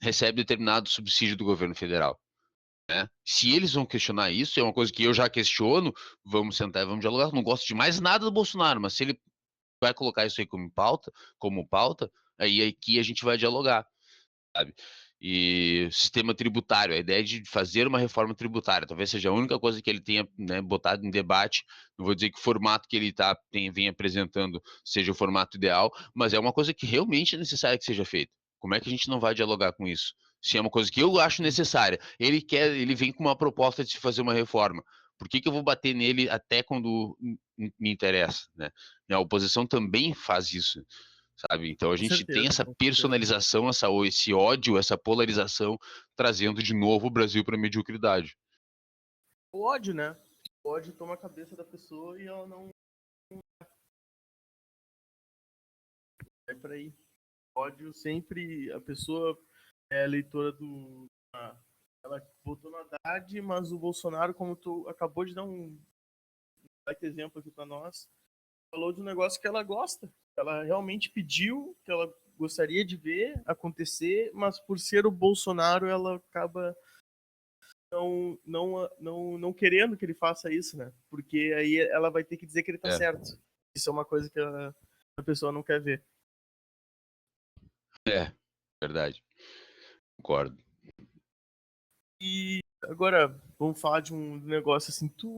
recebe determinado subsídio do governo federal? Né? Se eles vão questionar isso, é uma coisa que eu já questiono, vamos sentar e vamos dialogar. Não gosto de mais nada do Bolsonaro, mas se ele vai colocar isso aí como pauta, aí aqui a gente vai dialogar, sabe? E sistema tributário, a ideia de fazer uma reforma tributária, talvez seja a única coisa que ele tenha, né, botado em debate. Não vou dizer que o formato que ele vem apresentando seja o formato ideal, mas é uma coisa que realmente é necessária que seja feita. Como é que a gente não vai dialogar com isso? Se é uma coisa que eu acho necessária, ele vem com uma proposta de se fazer uma reforma. Por que eu vou bater nele até quando me interessa, né? A oposição também faz isso, sabe? Então a Com gente tem certeza, essa com certeza. personalização, esse ódio, essa polarização, trazendo de novo o Brasil para a mediocridade. O ódio, né? O ódio toma a cabeça da pessoa e ela não vai pra aí. O ódio sempre, a pessoa é eleitora do. Ela votou no Haddad, mas o Bolsonaro, como tu acabou de dar um exemplo aqui pra nós, falou de um negócio que ela gosta. Ela realmente pediu, que ela gostaria de ver acontecer, mas por ser o Bolsonaro, ela acaba não querendo que ele faça isso, né? Porque aí ela vai ter que dizer que ele tá É. certo. Isso é uma coisa que ela a pessoa não quer ver. É, verdade. Concordo. E agora, vamos falar de um negócio assim, tu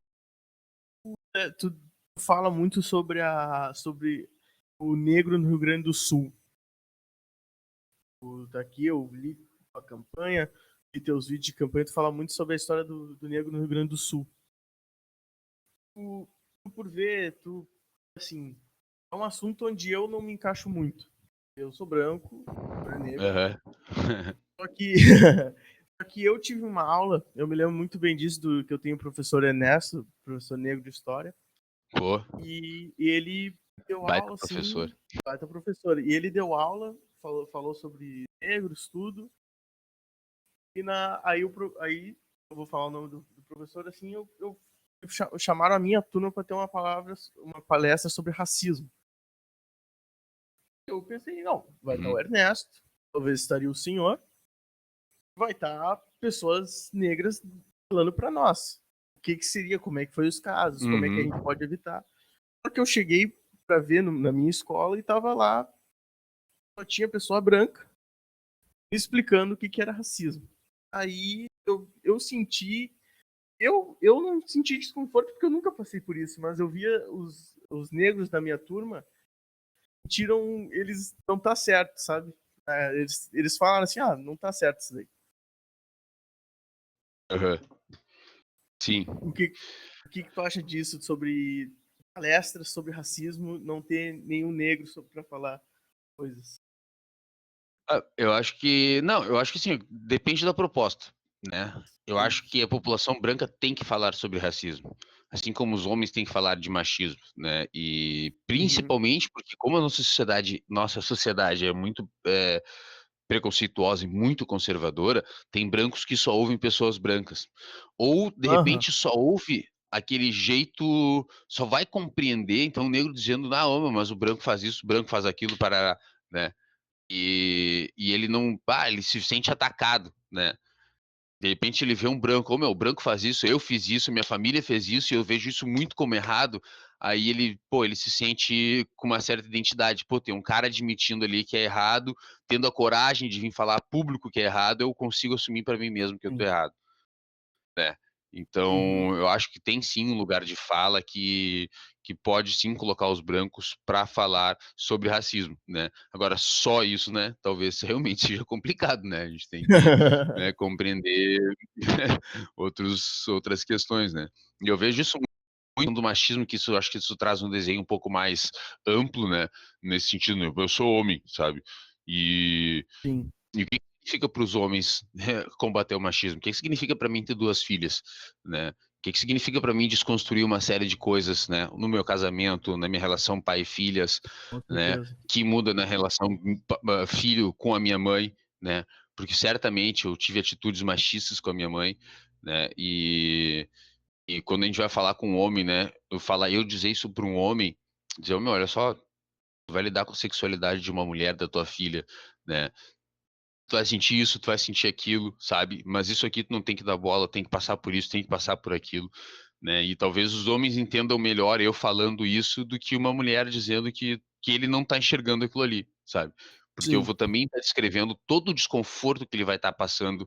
fala muito sobre o negro no Rio Grande do Sul. Daqui eu li a campanha, e teus vídeos de campanha, tu fala muito sobre a história do negro no Rio Grande do Sul. Por ver, assim, é um assunto onde eu não me encaixo muito. Eu sou branco, é negro, Aham. só que, só que eu tive uma aula, eu me lembro muito bem disso, que eu tenho o professor Ernesto, professor negro de História, Pô, e ele deu baita aula, professor. assim, baita professor, e ele deu aula, falou sobre negros, tudo, e aí eu vou falar o nome do professor, assim, chamaram a minha turma para ter uma palestra sobre racismo. Eu pensei, não, vai estar o Uhum. Ernesto, talvez estaria o senhor, vai estar pessoas negras falando para nós. O que seria, como é que foi os casos, como é que a gente Uhum. pode evitar. Porque eu cheguei para ver na minha escola e tava lá, só tinha pessoa branca explicando o que era racismo. Aí eu senti. Eu não senti desconforto porque eu nunca passei por isso, mas eu via os negros da minha turma tiram. Eles não tá certo, sabe? Eles falaram assim: ah, não tá certo isso daí. Aham. Sim. O que, o que tu acha disso sobre palestras sobre racismo, não ter nenhum negro para falar coisas? Eu acho que não, eu acho que sim, depende da proposta, né. Eu Sim. acho que a população branca tem que falar sobre racismo, assim como os homens têm que falar de machismo, né, e Uhum. principalmente porque como a nossa sociedade é muito, preconceituosa e muito conservadora, tem brancos que só ouvem pessoas brancas. Ou, de Aham. repente, só ouve aquele jeito, só vai compreender, então o negro dizendo: "Ah, mas o branco faz isso, o branco faz aquilo, parará", né. E ele não, ele se sente atacado, né. De repente ele vê um branco: "Ô meu, o branco faz isso, eu fiz isso, minha família fez isso e eu vejo isso muito como errado", aí ele se sente com uma certa identidade. Pô, tem um cara admitindo ali que é errado, tendo a coragem de vir falar a público que é errado, eu consigo assumir para mim mesmo que eu tô Sim. errado, né. Uhum. Então, eu acho que tem sim um lugar de fala que pode sim colocar os brancos para falar sobre racismo, né. Agora só isso, né, talvez realmente seja complicado, né, a gente tem que, né, compreender outras questões, né. E eu vejo isso muito do machismo, que isso eu acho que isso traz um desenho um pouco mais amplo, né, nesse sentido, né, eu sou homem, sabe. E Sim. e o que significa para os homens, combater o machismo? O que significa para mim ter 2 filhas, né? O que significa para mim desconstruir uma série de coisas, né, no meu casamento, na minha relação pai e filhas, Com né, certeza. que muda na relação filho com a minha mãe, né, porque certamente eu tive atitudes machistas com a minha mãe, né, e quando a gente vai falar com um homem, né, eu dizer isso para um homem, dizer: "Ô meu, olha só, tu vai lidar com a sexualidade de uma mulher, da tua filha, né, tu vai sentir isso, tu vai sentir aquilo, sabe, mas isso aqui tu não tem que dar bola, tem que passar por isso, tem que passar por aquilo, né, e talvez os homens entendam melhor eu falando isso do que uma mulher dizendo que ele não tá enxergando aquilo ali, sabe. Porque eu Sim. vou também estar descrevendo todo o desconforto que ele vai estar passando,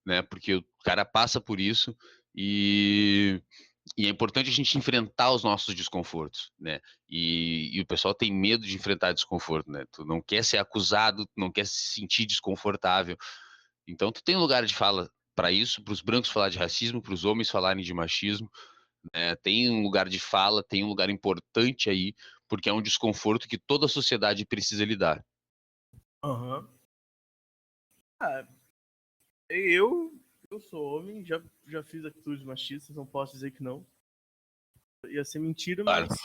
né, porque o cara passa por isso, e é importante a gente enfrentar os nossos desconfortos, né. E o pessoal tem medo de enfrentar desconforto, né. Tu não quer ser acusado, tu não quer se sentir desconfortável. Então tu tem um lugar de fala para isso, para os brancos falar de racismo, para os homens falarem de machismo, né. Tem um lugar de fala, tem um lugar importante aí, porque é um desconforto que toda a sociedade precisa lidar. Aham. Ah, eu sou homem, já fiz atitudes machistas, não posso dizer que não. Ia ser mentira, Claro. mas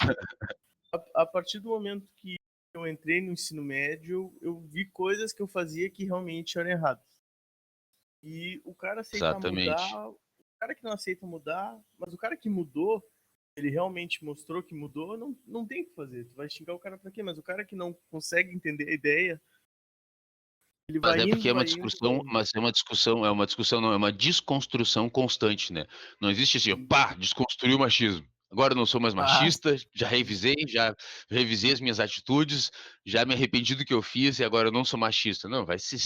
a partir do momento que eu entrei no ensino médio, eu vi coisas que eu fazia que realmente eram erradas. E o cara aceitar Exatamente. mudar, o cara que não aceita mudar, mas o cara que mudou, ele realmente mostrou que mudou, não tem o que fazer. Tu vai xingar o cara pra quê? Mas o cara que não consegue entender a ideia, ele Mas é porque é uma vai indo, vai discussão indo. mas é uma discussão não, é uma desconstrução constante, né. Não existe assim, Sim. pá, desconstruir o machismo. Agora eu não sou mais Ah, machista, já revisei as minhas atitudes, já me arrependi do que eu fiz e agora eu não sou machista. Não, vai ter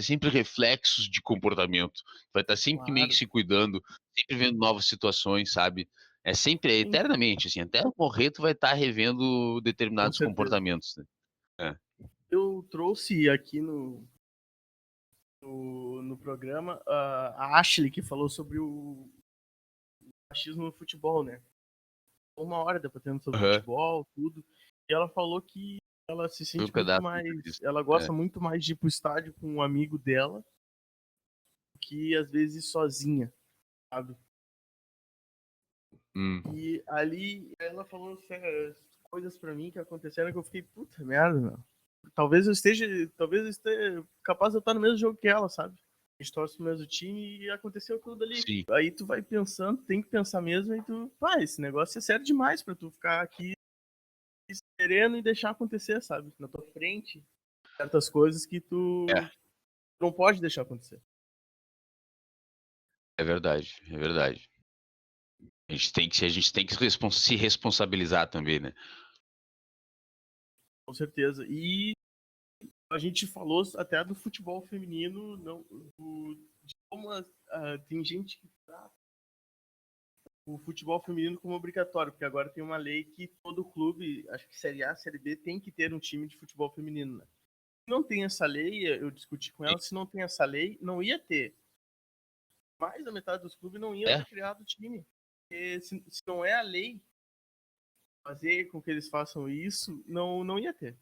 sempre reflexos de comportamento, vai estar sempre meio que claro. se cuidando, sempre vendo novas situações, sabe. É sempre, é Sim, eternamente, assim, até eu morrer tu vai estar revendo com determinados certeza. comportamentos, né. É. Eu trouxe aqui no programa a Ashley, que falou sobre o machismo no futebol, né? Uma hora debatendo sobre Aham. futebol, tudo. E ela falou que ela se Vi um sente muito pedaço da mais. entrevista. Ela É. gosta muito mais de ir pro estádio com um amigo dela que às vezes sozinha, sabe? Hum. E ali ela falou coisas pra mim que aconteceram que eu fiquei, puta merda, meu. Talvez eu esteja capaz de eu estar no mesmo jogo que ela, sabe? A gente torce pro mesmo time e aconteceu aquilo dali. Sim. Aí tu vai pensando, tem que pensar mesmo, e tu, pá, esse negócio é sério demais pra tu ficar aqui esperando e deixar acontecer, sabe? Na tua frente, certas coisas que É, tu não pode deixar acontecer. é verdade, é verdade. A gente tem que se responsabilizar também, né. Com certeza. E a gente falou até do futebol feminino, não, de como tem gente que trata o futebol feminino como obrigatório, porque agora tem uma lei que todo clube, acho que Série A, Série B, tem que ter um time de futebol feminino, né? Se não tem essa lei, eu discuti com ela, se não tem essa lei, não ia ter. Mais da metade dos clubes não ia É, ter criado time. Porque se não é a lei fazer com que eles façam isso, não ia ter.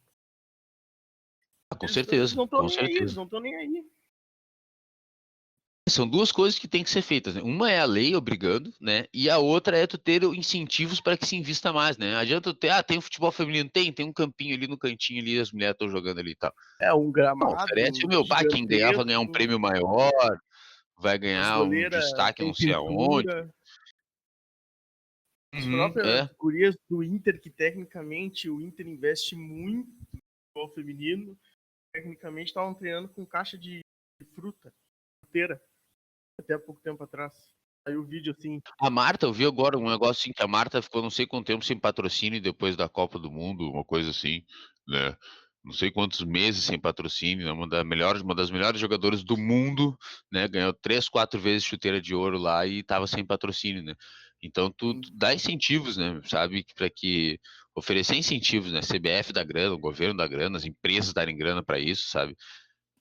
com Eles certeza, não estão com nem aí, eles certeza. não estão nem aí. São 2 coisas que têm que ser feitas, né. Uma é a lei obrigando, né, e a outra é tu ter incentivos para que se invista mais, né. Adianta tu ter: "Ah, tem o futebol feminino", tem um campinho ali no cantinho ali, as mulheres estão jogando ali e tal. É um Não, oferece, gramado meu, quem ganhar vai ganhar um gigantesco, prêmio maior, vai as ganhar um goleiras destaque têm não sei aonde. pintura, as Uhum, próprias é. gurias do Inter, que tecnicamente o Inter investe muito no futebol feminino, tecnicamente estavam treinando com caixa de fruta inteira, até há pouco tempo atrás. Aí o vídeo assim, A Marta, eu vi agora um negócio assim, que a Marta ficou não sei quanto tempo sem patrocínio depois da Copa do Mundo, uma coisa assim, né. Não sei quantos meses sem patrocínio, é uma das melhores jogadoras do mundo, né, ganhou 3, 4 vezes chuteira de ouro lá e estava sem patrocínio, né. Então tu dá incentivos, né, sabe, para que oferecer incentivos, né, CBF dá grana, o governo dá grana, as empresas darem grana para isso, sabe.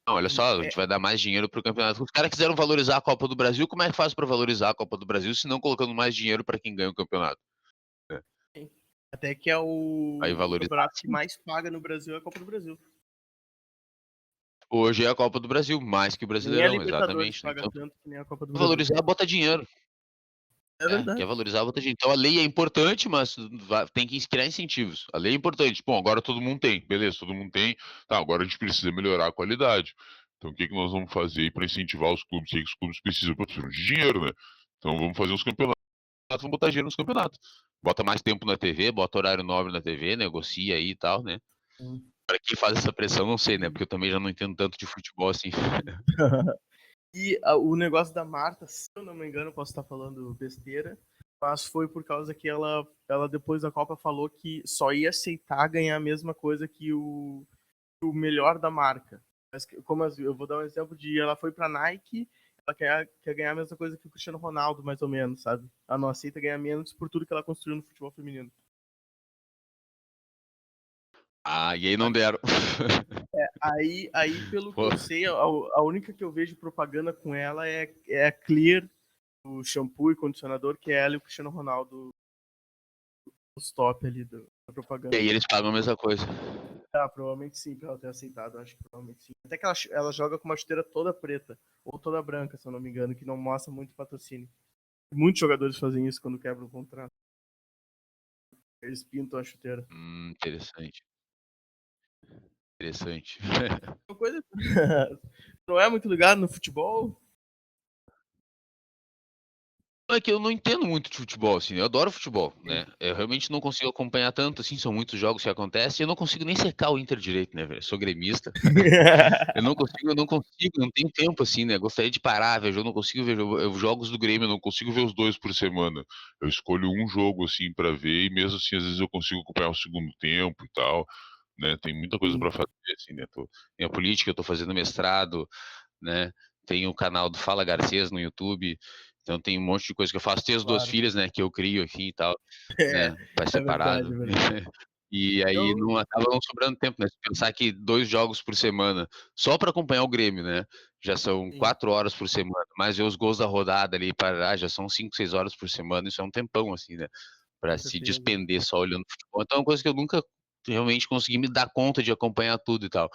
Não, olha só, a é, gente vai dar mais dinheiro para o campeonato. Os caras quiseram valorizar a Copa do Brasil, como é que faz para valorizar a Copa do Brasil se não colocando mais dinheiro para quem ganha o campeonato? É. até que é Vai o valorizar campeonato que sim. mais paga no Brasil é a Copa do Brasil. Hoje é a Copa do Brasil, mais que o Nem a Brasileirão, Libertadores exatamente, né. paga Então tanto que nem a Copa do quer Brasil. valorizar, bota dinheiro. É É, quer verdade. valorizar, bota dinheiro. Então a lei é importante, mas tem que criar incentivos. A lei é importante. Bom, agora todo mundo tem, beleza, todo mundo tem. Tá, agora a gente precisa melhorar a qualidade. Então o que que nós vamos fazer para incentivar os clubes? O que que os clubes precisam? Pô, precisam de dinheiro, né. Então vamos fazer uns campeonatos, vamos botar dinheiro nos campeonatos. Bota mais tempo na TV, bota horário nobre na TV, negocia aí e tal, né. Sim. Pra quem faz essa pressão, não sei, né, E, porque eu também já não entendo tanto de futebol assim. o negócio da Marta, se eu não me engano, posso estar falando besteira, mas foi por causa que ela depois da Copa falou que só ia aceitar ganhar a mesma coisa que o melhor da marca. Mas eu vou dar um exemplo de ela foi pra Nike, ela quer ganhar a mesma coisa que o Cristiano Ronaldo, mais ou menos, sabe? Ela não aceita ganhar menos por tudo que ela construiu no futebol feminino. Ah, e aí não deram. Aí, pelo que Pô, eu sei, a única que eu vejo propaganda com ela é a Clear, o shampoo e condicionador, que é ela e o Cristiano Ronaldo, os top ali da e propaganda. aí eles pagam a mesma coisa. Ah, provavelmente sim, pra ela ter aceitado, acho que provavelmente sim. Até que ela joga com uma chuteira toda preta, ou toda branca, se eu não me engano, que não mostra muito patrocínio. Muitos jogadores fazem isso quando quebram o contrato. Eles pintam a chuteira. Interessante, interessante. Uma coisa. Não é muito ligado no futebol? É que eu não entendo muito de futebol, assim, eu adoro futebol, Sim. né, eu realmente não consigo acompanhar tanto, assim, são muitos jogos que acontecem, eu não consigo nem secar o Inter direito, né, velho, sou gremista, eu não consigo, não tenho tempo, assim, né, gostaria de parar, ver jogo, não consigo ver os jogos do Grêmio, eu não consigo ver os 2 por semana. Eu escolho um jogo, assim, pra ver e mesmo assim, às vezes eu consigo acompanhar o segundo tempo e tal, né, tem muita coisa Sim, pra fazer, assim, né, tem a política, eu tô fazendo mestrado, né, tem o canal do Fala Garcês no YouTube, então tem um monte de coisa que eu faço. Tem as 2 claro. filhas, né, que eu crio aqui e tal, É, né, pai é verdade, separado. é verdade. E aí Eu não acaba não sobrando tempo, né, se pensar que 2 jogos por semana, só pra acompanhar o Grêmio, né, já são sim, 4 horas por semana, mais ver os gols da rodada ali, parará, já são 5, 6 horas por semana, isso é um tempão, assim, né, pra com se certeza. despender só olhando futebol. Então é uma coisa que eu nunca realmente consegui me dar conta de acompanhar tudo e tal,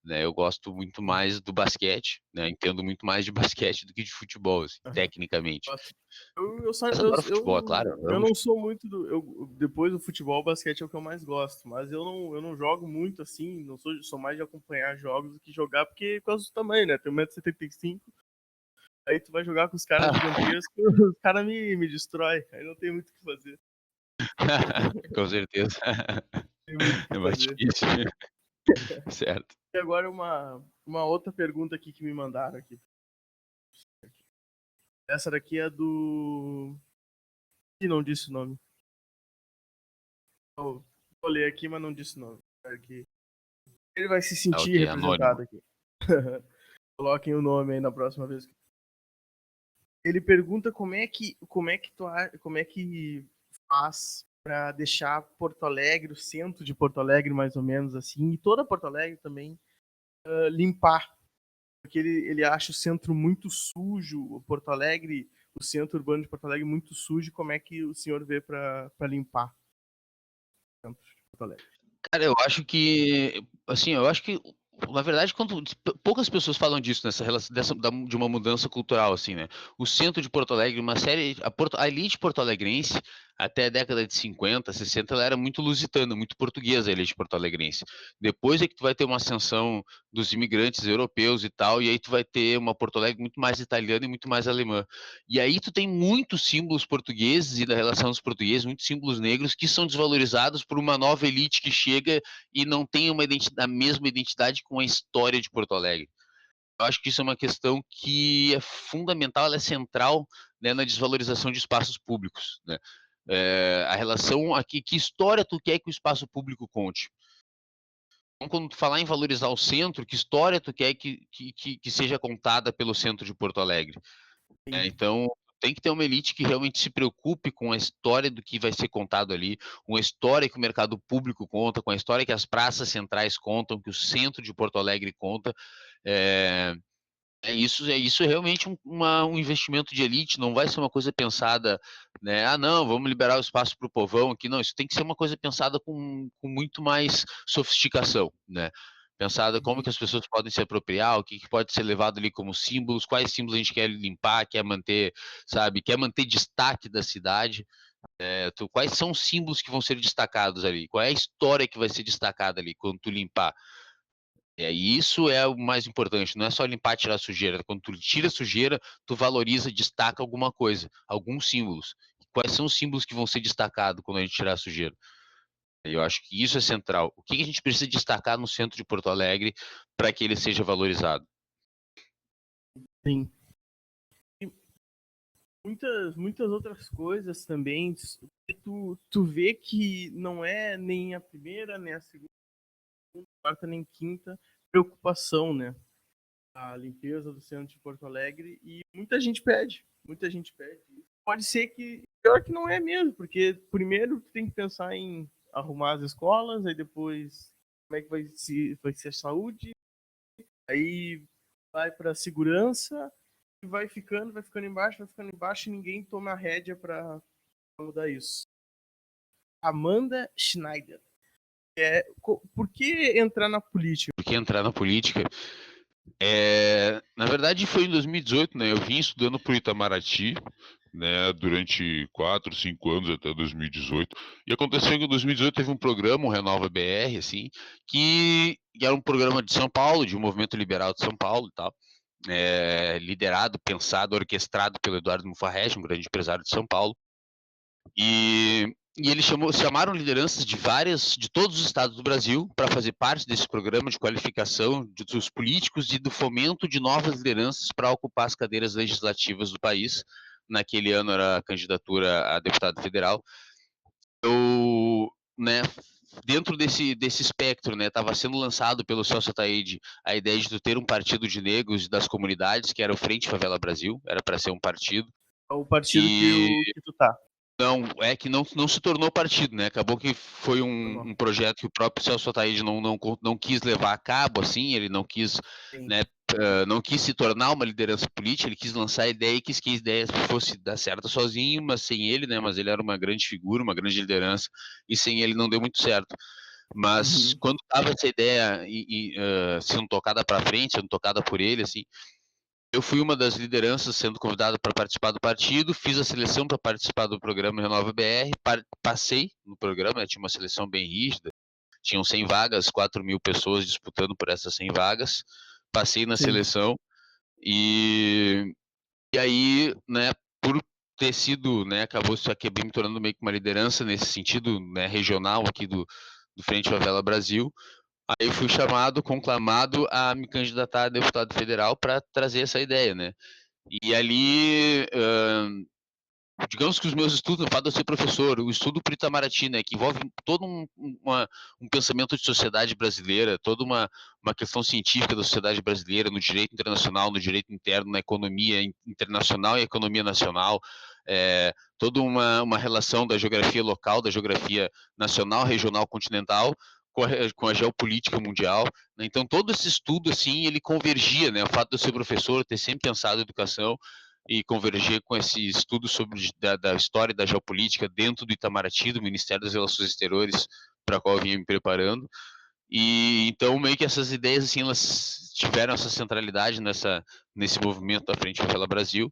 né. Eu gosto muito Sim. mais do basquete, né, entendo muito mais de basquete do que de futebol, assim, Aham. tecnicamente. Gosto. Eu só Mas adoro futebol, é claro, eu eu amo não sou muito do depois do futebol, o basquete é o que eu mais gosto, mas eu não jogo muito, assim, não sou mais de acompanhar jogos do que jogar, porque por causa do tamanho, né, tenho 1,75 m, aí tu vai jogar com os caras gigantescos, os cara me destrói, aí não tem muito o que fazer, com certeza. tem muito o que É mais fazer. difícil. Certo. E agora uma outra pergunta aqui que me mandaram aqui. Essa daqui é do e não disse o nome. Vou ler aqui, mas não disse o nome. Aqui. Ele vai se Tá sentir ok, anônimo. representado aqui. Coloquem o nome aí na próxima vez. Ele pergunta como é que faz para deixar Porto Alegre, o centro de Porto Alegre mais ou menos assim, e toda Porto Alegre também limpar, porque ele acha o centro muito sujo, o Porto Alegre, o centro urbano de Porto Alegre muito sujo. Como é que o senhor vê para limpar o centro de Porto Alegre? Cara, eu acho que, assim, eu acho que, na verdade, quando poucas pessoas falam disso, nessa relação de uma mudança cultural, assim, né. O centro de Porto Alegre, uma série a elite porto-alegrense, até a década de 50, 60, ela era muito lusitana, muito portuguesa, a elite porto-alegrense. Depois é que tu vai ter uma ascensão dos imigrantes europeus e tal, e aí tu vai ter uma Porto Alegre muito mais italiana e muito mais alemã. E aí tu tem muitos símbolos portugueses e da relação dos portugueses, muitos símbolos negros que são desvalorizados por uma nova elite que chega e não tem a mesma identidade com a história de Porto Alegre. Eu acho que isso é uma questão que é fundamental, ela é central, né, na desvalorização de espaços públicos, né. A relação aqui, que história tu quer que o espaço público conte? Então, quando tu falar em valorizar o centro, que história tu quer que seja contada pelo centro de Porto Alegre? Sim, Então, tem que ter uma elite que realmente se preocupe com a história do que vai ser contado ali, com a história que o mercado público conta, com a história que as praças centrais contam, que o centro de Porto Alegre conta. Eh, isso é realmente um investimento de elite, não vai ser uma coisa pensada, né: "Ah, não, vamos liberar o espaço para o povão aqui", não, isso tem que ser uma coisa pensada com muito mais sofisticação, né. Pensada como uhum, que as pessoas podem se apropriar, o que que pode ser levado ali como símbolos, quais símbolos a gente quer limpar, quer manter, sabe, quer manter destaque da cidade, quais são os símbolos que vão ser destacados ali, qual é a história que vai ser destacada ali quando tu limpar. E isso é o mais importante, não é só limpar, tirar a sujeira. Quando tu tira a sujeira, tu valoriza, destaca alguma coisa, alguns símbolos. Quais são os símbolos que vão ser destacados quando a gente tirar a sujeira? Eu acho que isso é central. O que que a gente precisa destacar no centro de Porto Alegre para que ele seja valorizado? sim. E muitas outras coisas também, que tu vê que não é nem a primeira, nem a segunda, quarta, nem quinta preocupação, né? A limpeza do centro de Porto Alegre, e muita gente pede. Pode ser que pior que não é mesmo, porque primeiro tu tem que pensar em arrumar as escolas, aí depois como é que vai ser a saúde, aí vai para segurança e vai ficando embaixo e ninguém toma a rédea para mudar isso. Amanda Schneider. Por que entrar na política? Porque entrar na política, na verdade foi em 2018, né? Eu vim estudando por Itamaraty, né, durante 4, 5 anos até 2018. E aconteceu que em 2018 teve um programa, o Renova BR, assim, que era um programa de São Paulo, de um movimento liberal de São Paulo e tal. liderado, pensado, orquestrado pelo Eduardo Mufarrege, um grande empresário de São Paulo. E eles chamaram lideranças de todos os estados do Brasil para fazer parte desse programa de qualificação dos políticos e do fomento de novas lideranças para ocupar as cadeiras legislativas do país. Naquele ano era a candidatura a deputado federal. Eu, né, dentro desse espectro, né, estava sendo lançado pelo Celso Ataíde a ideia de ter um partido de negros das comunidades, que era o Frente Favela Brasil, era para ser um partido. É o partido E que tu tá. não se tornou partido, né? Acabou que foi Normal. um projeto que o próprio Celso Ataíde não quis levar a cabo, assim, ele não quis, Sim. né, não quis se tornar uma liderança política, ele quis lançar a ideia e quis que a ideia fosse dar certo sozinho, mas sem ele, né? Mas ele era uma grande figura, uma grande liderança, e sem ele não deu muito certo. Mas quando estava essa ideia sendo tocada para frente, sendo tocada por ele, assim, eu fui uma das lideranças sendo convidado para participar do partido, fiz a seleção para participar do programa Renova BR, passei no programa, tinha uma seleção bem rígida, tinham 100 vagas, 4.000 pessoas disputando por essas 100 vagas, passei na seleção e aí, né, por ter sido, né, acabei me tornando meio que uma liderança nesse sentido, né, regional aqui do Frente Favela Brasil. Aí eu fui chamado, conclamado a me candidatar a deputado federal para trazer essa ideia, né? E ali, digamos que os meus estudos, no fato de eu ser professor, o estudo para o Itamaraty, né, que envolve todo um pensamento de sociedade brasileira, toda uma questão científica da sociedade brasileira, no direito internacional, no direito interno, na economia internacional e economia nacional, toda uma relação da geografia local, da geografia nacional, regional, continental, com a geopolítica mundial, né? Então todo esse estudo assim ele convergia, né? O fato de eu ser professor, ter sempre pensado em educação e converger com esse estudo sobre da história da geopolítica dentro do Itamaraty, do Ministério das Relações Exteriores, para o qual eu vinha me preparando. E então meio que essas ideias assim elas tiveram essa centralidade nesse movimento da Frente Favela Brasil.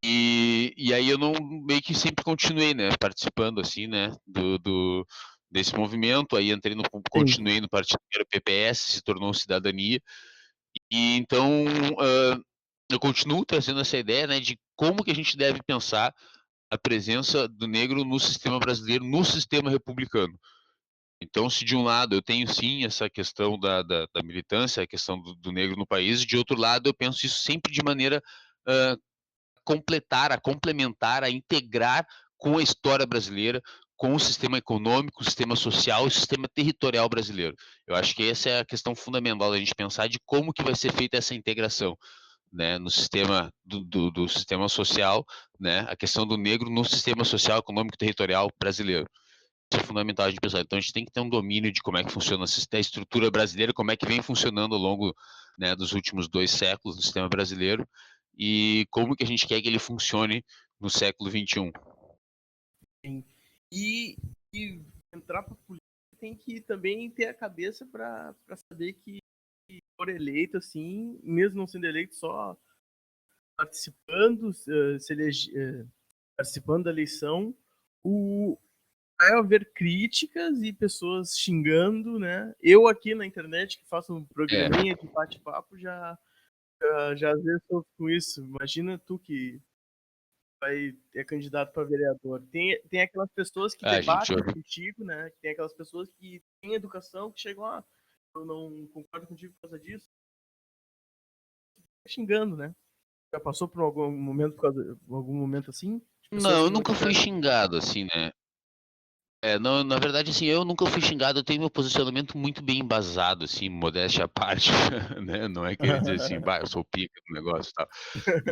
E aí eu não meio que sempre continuei, né, participando assim, né, desse movimento. Aí continuei no partido que era o PPS, se tornou Cidadania. E então eu continuo trazendo essa ideia, né, de como que a gente deve pensar a presença do negro no sistema brasileiro, no sistema republicano. Então, se de um lado eu tenho sim essa questão da militância, a questão do negro no país, de outro lado eu penso isso sempre de maneira a complementar, a integrar com a história brasileira, com o sistema econômico, o sistema social e o sistema territorial brasileiro. Eu acho que essa é a questão fundamental da gente pensar de como que vai ser feita essa integração, né, no sistema do sistema social, né, a questão do negro no sistema social, econômico e territorial brasileiro. Isso é fundamental de pensar. Então a gente tem que ter um domínio de como é que funciona a estrutura brasileira, como é que vem funcionando ao longo, né, dos últimos 2 séculos do sistema brasileiro e como que a gente quer que ele funcione no século XXI. Sim. E entrar para política tem que também ter a cabeça para saber que for eleito assim, mesmo não sendo eleito, só participando, participando da eleição, vai haver críticas e pessoas xingando, né? Eu aqui na internet, que faço um programinha de bate-papo, já às vezes sofro com isso. Imagina tu que vai ter candidato para vereador. Tem aquelas pessoas que debatem contigo, né? Tem aquelas pessoas que têm educação, que chegam a eu não concordo contigo por causa disso. Xingando, né? Já passou por algum momento assim? Não, eu nunca fui xingado, assim, né? Não, na verdade, assim, eu nunca fui xingado, eu tenho meu posicionamento muito bem embasado, assim, modéstia à parte, né? Não é querer dizer assim, eu sou o pica do negócio e tal.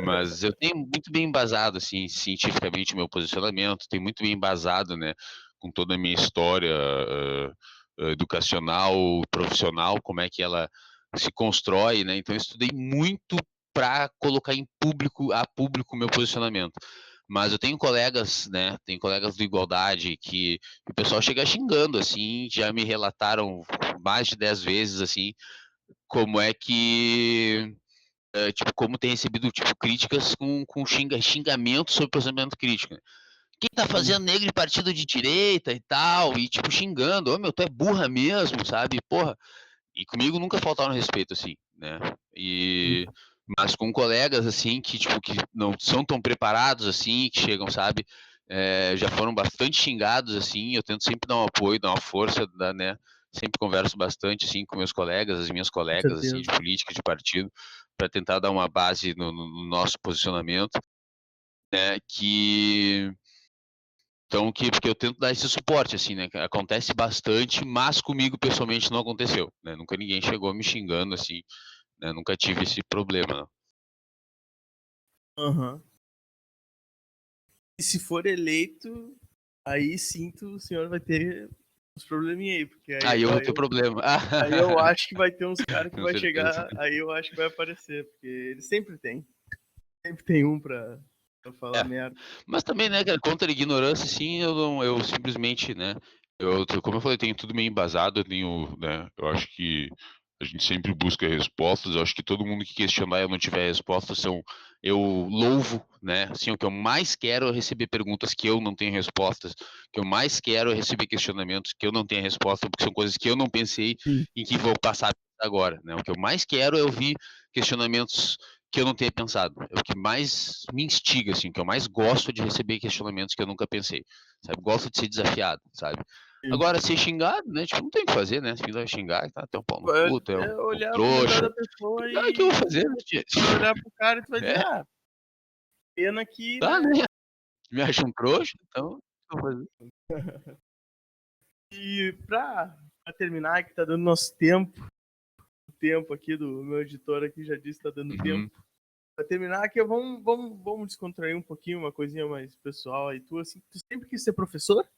Mas eu tenho muito bem embasado, assim, cientificamente, o meu posicionamento, tenho muito bem embasado, né, com toda a minha história educacional, profissional, como é que ela se constrói, né? Então eu estudei muito para colocar a público o meu posicionamento. Mas eu tenho colegas, né? Tem colegas do Igualdade que o pessoal chega xingando, assim, já me relataram mais de 10 vezes, assim, como é que tipo, como tem recebido tipo, críticas com xingamentos sobre posicionamento crítico. Né? Quem tá fazendo negro de partido de direita e tal, e tipo, xingando, ô meu, tu é burra mesmo, sabe? Porra. E comigo nunca faltaram respeito, assim, né? E mas com colegas, assim, que, tipo, que não são tão preparados, assim, que chegam, sabe, já foram bastante xingados, assim, eu tento sempre dar um apoio, dar uma força, né, sempre converso bastante, assim, com meus colegas, as minhas Com colegas, assim, de certeza. política, de partido, para tentar dar uma base no nosso posicionamento, né, porque eu tento dar esse suporte, assim, né, que acontece bastante, mas comigo pessoalmente não aconteceu, né, nunca ninguém chegou me xingando, assim, né, nunca tive esse problema, não. Aham. E se for eleito, aí sinto o senhor vai ter uns probleminha aí, porque aí, Aí eu vou aí, ter eu, problema. aí eu acho que vai ter uns caras que Com vai certeza. chegar, aí eu acho que vai aparecer, porque ele sempre tem um pra falar É. merda. Mas também, né, cara, contra a ignorância, sim, eu simplesmente, né, como eu falei, tenho tudo meio embasado, eu tenho, né, eu acho que a gente sempre busca respostas, eu acho que todo mundo que questionar e eu não tiver respostas eu louvo, né, assim, o que eu mais quero é receber perguntas que eu não tenho respostas, o que eu mais quero é receber questionamentos que eu não tenho resposta, porque são coisas que eu não pensei Sim. e que vou passar agora, né, o que eu mais quero é ouvir questionamentos que eu não tenha pensado. É o que mais me instiga, assim, o que eu mais gosto de receber questionamentos que eu nunca pensei, sabe? Gosto de ser desafiado, sabe? Sim. Agora, ser xingado, né? Tipo, não tem o que fazer, né? Se vai xingar, tá, tem um pau no cu, tu é É um olhar o comentário trouxa. da pessoa Ah, o que eu vou e fazer, né, tia? tu vai olhar pro cara e tu vai dizer, É, ah, pena que, tá, né? né? Me acha um trouxa, então, o que eu vou fazer? E pra terminar, que tá dando nosso tempo, o tempo aqui do meu editor aqui já disse que tá dando tempo. Uhum. Pra terminar aqui, vamos descontrair um pouquinho, uma coisinha mais pessoal aí. Tu, assim, tu sempre quis ser professor?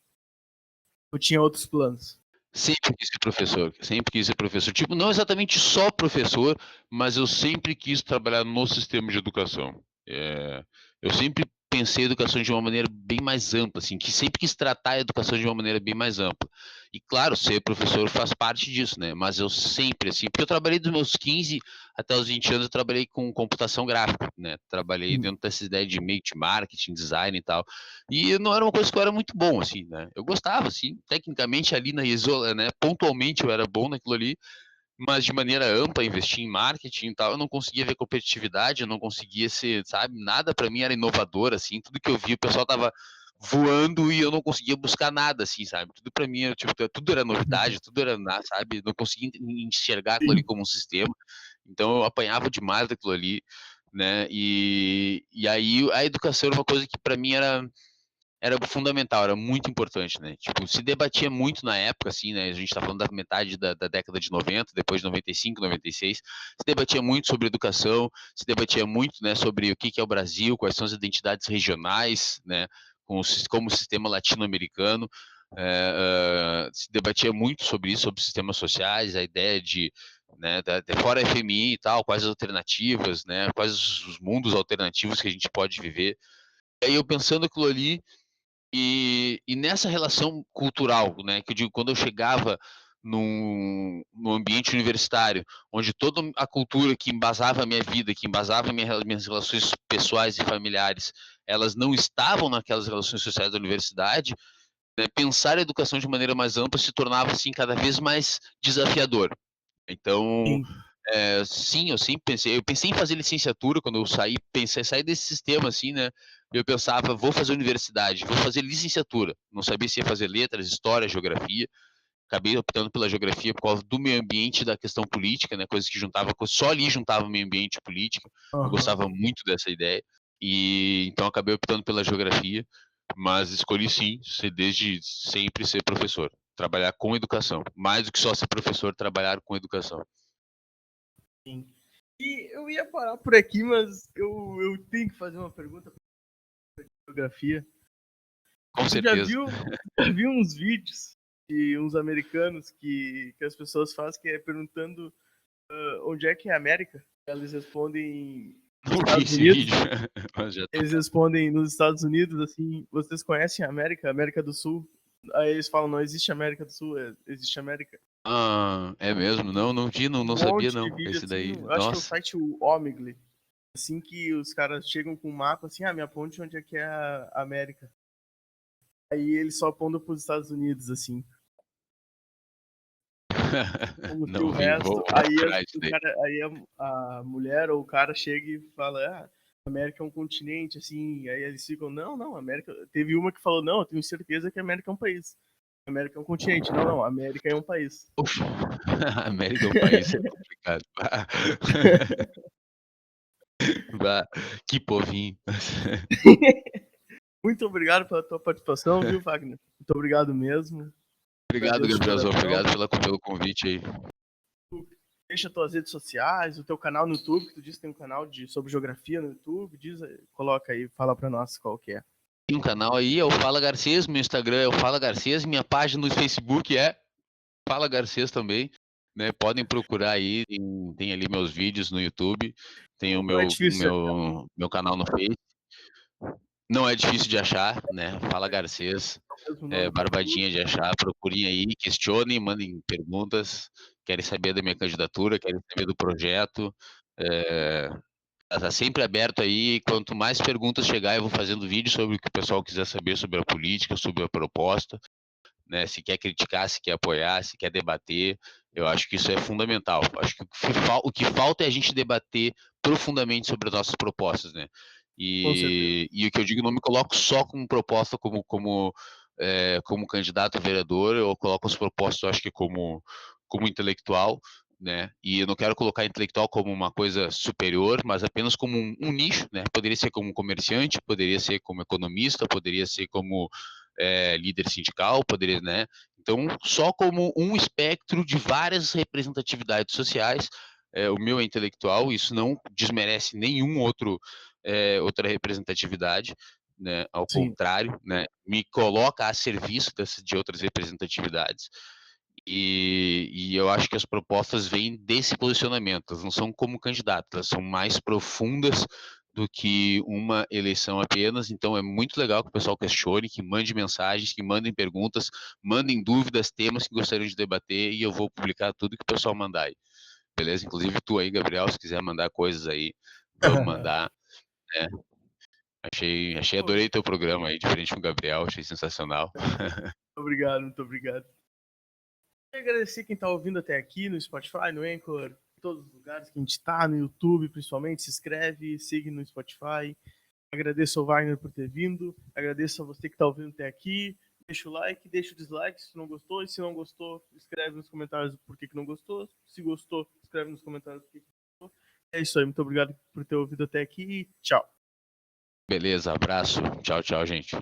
Ou tinha outros planos? Sempre quis ser professor, sempre quis ser professor. Tipo, não exatamente só professor, mas eu sempre quis trabalhar no sistema de educação. Eu sempre pensei a educação de uma maneira bem mais ampla, assim, que sempre quis tratar a educação de uma maneira bem mais ampla. E claro, ser professor faz parte disso, né? Mas eu sempre, assim, porque eu trabalhei dos meus 15 até os 20 anos, eu trabalhei com computação gráfica, né? Trabalhei Sim. dentro dessa ideia de meio de marketing, design e tal. E não era uma coisa que eu era muito bom, assim, né? Eu gostava, assim, tecnicamente ali na Isola, né? Pontualmente eu era bom naquilo ali, mas de maneira ampla, investir em marketing e tal, eu não conseguia ver competitividade, eu não conseguia ser, sabe? Nada para mim era inovador, assim, tudo que eu via, o pessoal tava voando e eu não conseguia buscar nada, assim, sabe? Tudo para mim, tipo, tudo era novidade, tudo era, sabe? Não conseguia enxergar aquilo ali Sim. como um sistema, então eu apanhava demais daquilo ali, né? E aí a educação era uma coisa que para mim era fundamental, era muito importante, né? Tipo, se debatia muito na época, assim, né? A gente tá falando da metade da década de 90, depois de 95, 96, se debatia muito sobre educação, se debatia muito, né, sobre o que é o Brasil, quais são as identidades regionais, né, como o sistema latino-americano, se debatia muito sobre isso, sobre sistemas sociais, a ideia de, né, fora a FMI e tal, quais as alternativas, né, quais os mundos alternativos que a gente pode viver. E aí eu pensando aquilo ali, e nessa relação cultural, né, que eu digo, quando eu chegava no ambiente universitário, onde toda a cultura que embasava a minha vida, que embasava minhas relações pessoais e familiares, elas não estavam naquelas relações sociais da universidade, né, pensar a educação de maneira mais ampla se tornava, assim, cada vez mais desafiador. Então, Sim. sim, eu pensei em fazer licenciatura quando eu saí desse sistema, assim, né, eu pensava, vou fazer universidade, vou fazer licenciatura, não sabia se ia fazer letras, história, geografia, acabei optando pela geografia por causa do meio ambiente e da questão política, né, coisas que só ali juntava meio ambiente e política, eu Aham. gostava muito dessa ideia, e então acabei optando pela geografia, mas escolhi sim, desde sempre ser professor, trabalhar com educação, mais do que só ser professor, trabalhar com educação. Sim. E eu ia parar por aqui, mas eu tenho que fazer uma pergunta pra geografia. Com Tu já certeza. viu, já viu uns vídeos de uns americanos que as pessoas fazem que é perguntando onde é que é a América? Eles respondem nos Não vi Estados esse Unidos. vídeo, mas já tô. Eles respondem nos Estados Unidos assim, vocês conhecem a América, América do Sul? Aí eles falam, não existe América do Sul, existe América. Ah, é mesmo? Não, não vi, Um não sabia monte de não, vídeo esse assim, daí. eu acho que é o Nossa. site o Omegle. Assim que os caras chegam com um mapa, assim, me aponte onde é que é a América. Aí eles só apontam pros Estados Unidos, assim. como se Não o vi, resto. vou Aí, procurar isso o daí. cara, aí a mulher ou o cara chega e fala: ah, a América é um continente, assim. Aí eles ficam: não, não, a América. Teve uma que falou: não, eu tenho certeza que a América é um país. A América é um continente. Não, não, a América é um país. Poxa, a América é um país, é complicado. Bah, que povinho. Muito obrigado pela tua participação, viu, Wagner? Muito obrigado mesmo. Obrigado, Agradeço de Gabrielzão. coração. Obrigado pelo convite aí. Deixa tuas redes sociais, o teu canal no YouTube, que tu disse que tem um canal sobre geografia no YouTube, coloca aí, fala pra nós qual que é. Tem um canal aí, é o Fala Garcês, meu Instagram é o Fala Garcês, minha página no Facebook é Fala Garcês também, né? Podem procurar aí, tem ali meus vídeos no YouTube, tem o Não é meu, difícil de achar, meu canal no Face. Não é difícil de achar, né? Fala Garcês, o mesmo é nome pro YouTube. barbadinha de achar, procurem aí, questionem, mandem perguntas, querem saber da minha candidatura, querem saber do projeto, tá sempre aberto aí, quanto mais perguntas chegar, eu vou fazendo vídeo sobre o que o pessoal quiser saber sobre a política, sobre a proposta, né? Se quer criticar, se quer apoiar, se quer debater, eu acho que isso é fundamental. Acho que o que falta é a gente debater profundamente sobre as nossas propostas, né? Com certeza. E o que eu digo, não me coloco só como proposta como candidato a vereador, eu coloco as propostas, eu acho que como intelectual, né? E eu não quero colocar intelectual como uma coisa superior, mas apenas como um nicho, né? Poderia ser como comerciante, poderia ser como economista, poderia ser como líder sindical, poderia, né? Então, só como um espectro de várias representatividades sociais, o meu é intelectual, isso não desmerece nenhum outra representatividade, né? Ao Sim, contrário, né? Me coloca a serviço de outras representatividades. E eu acho que as propostas vêm desse posicionamento, elas não são como candidatas, elas são mais profundas do que uma eleição apenas, então é muito legal que o pessoal questione, que mande mensagens, que mandem perguntas, mandem dúvidas, temas que gostariam de debater, e eu vou publicar tudo que o pessoal mandar aí, beleza? Inclusive tu aí, Gabriel, se quiser mandar coisas aí, vamos mandar, né? Pô, Adorei teu programa aí, diferente com o Gabriel, achei sensacional. obrigado, muito obrigado. Quero agradecer quem tá ouvindo até aqui no Spotify, no Anchor, em todos os lugares que a gente tá, no YouTube principalmente, se inscreve, siga no Spotify. Agradeço ao Wagner por ter vindo, agradeço a você que tá ouvindo até aqui. Deixa o like, deixa o dislike se não gostou, e se não gostou, escreve nos comentários por que não gostou. Se gostou, escreve nos comentários por que gostou. É isso aí, muito obrigado por ter ouvido até aqui e tchau. Beleza, abraço, tchau, tchau, gente.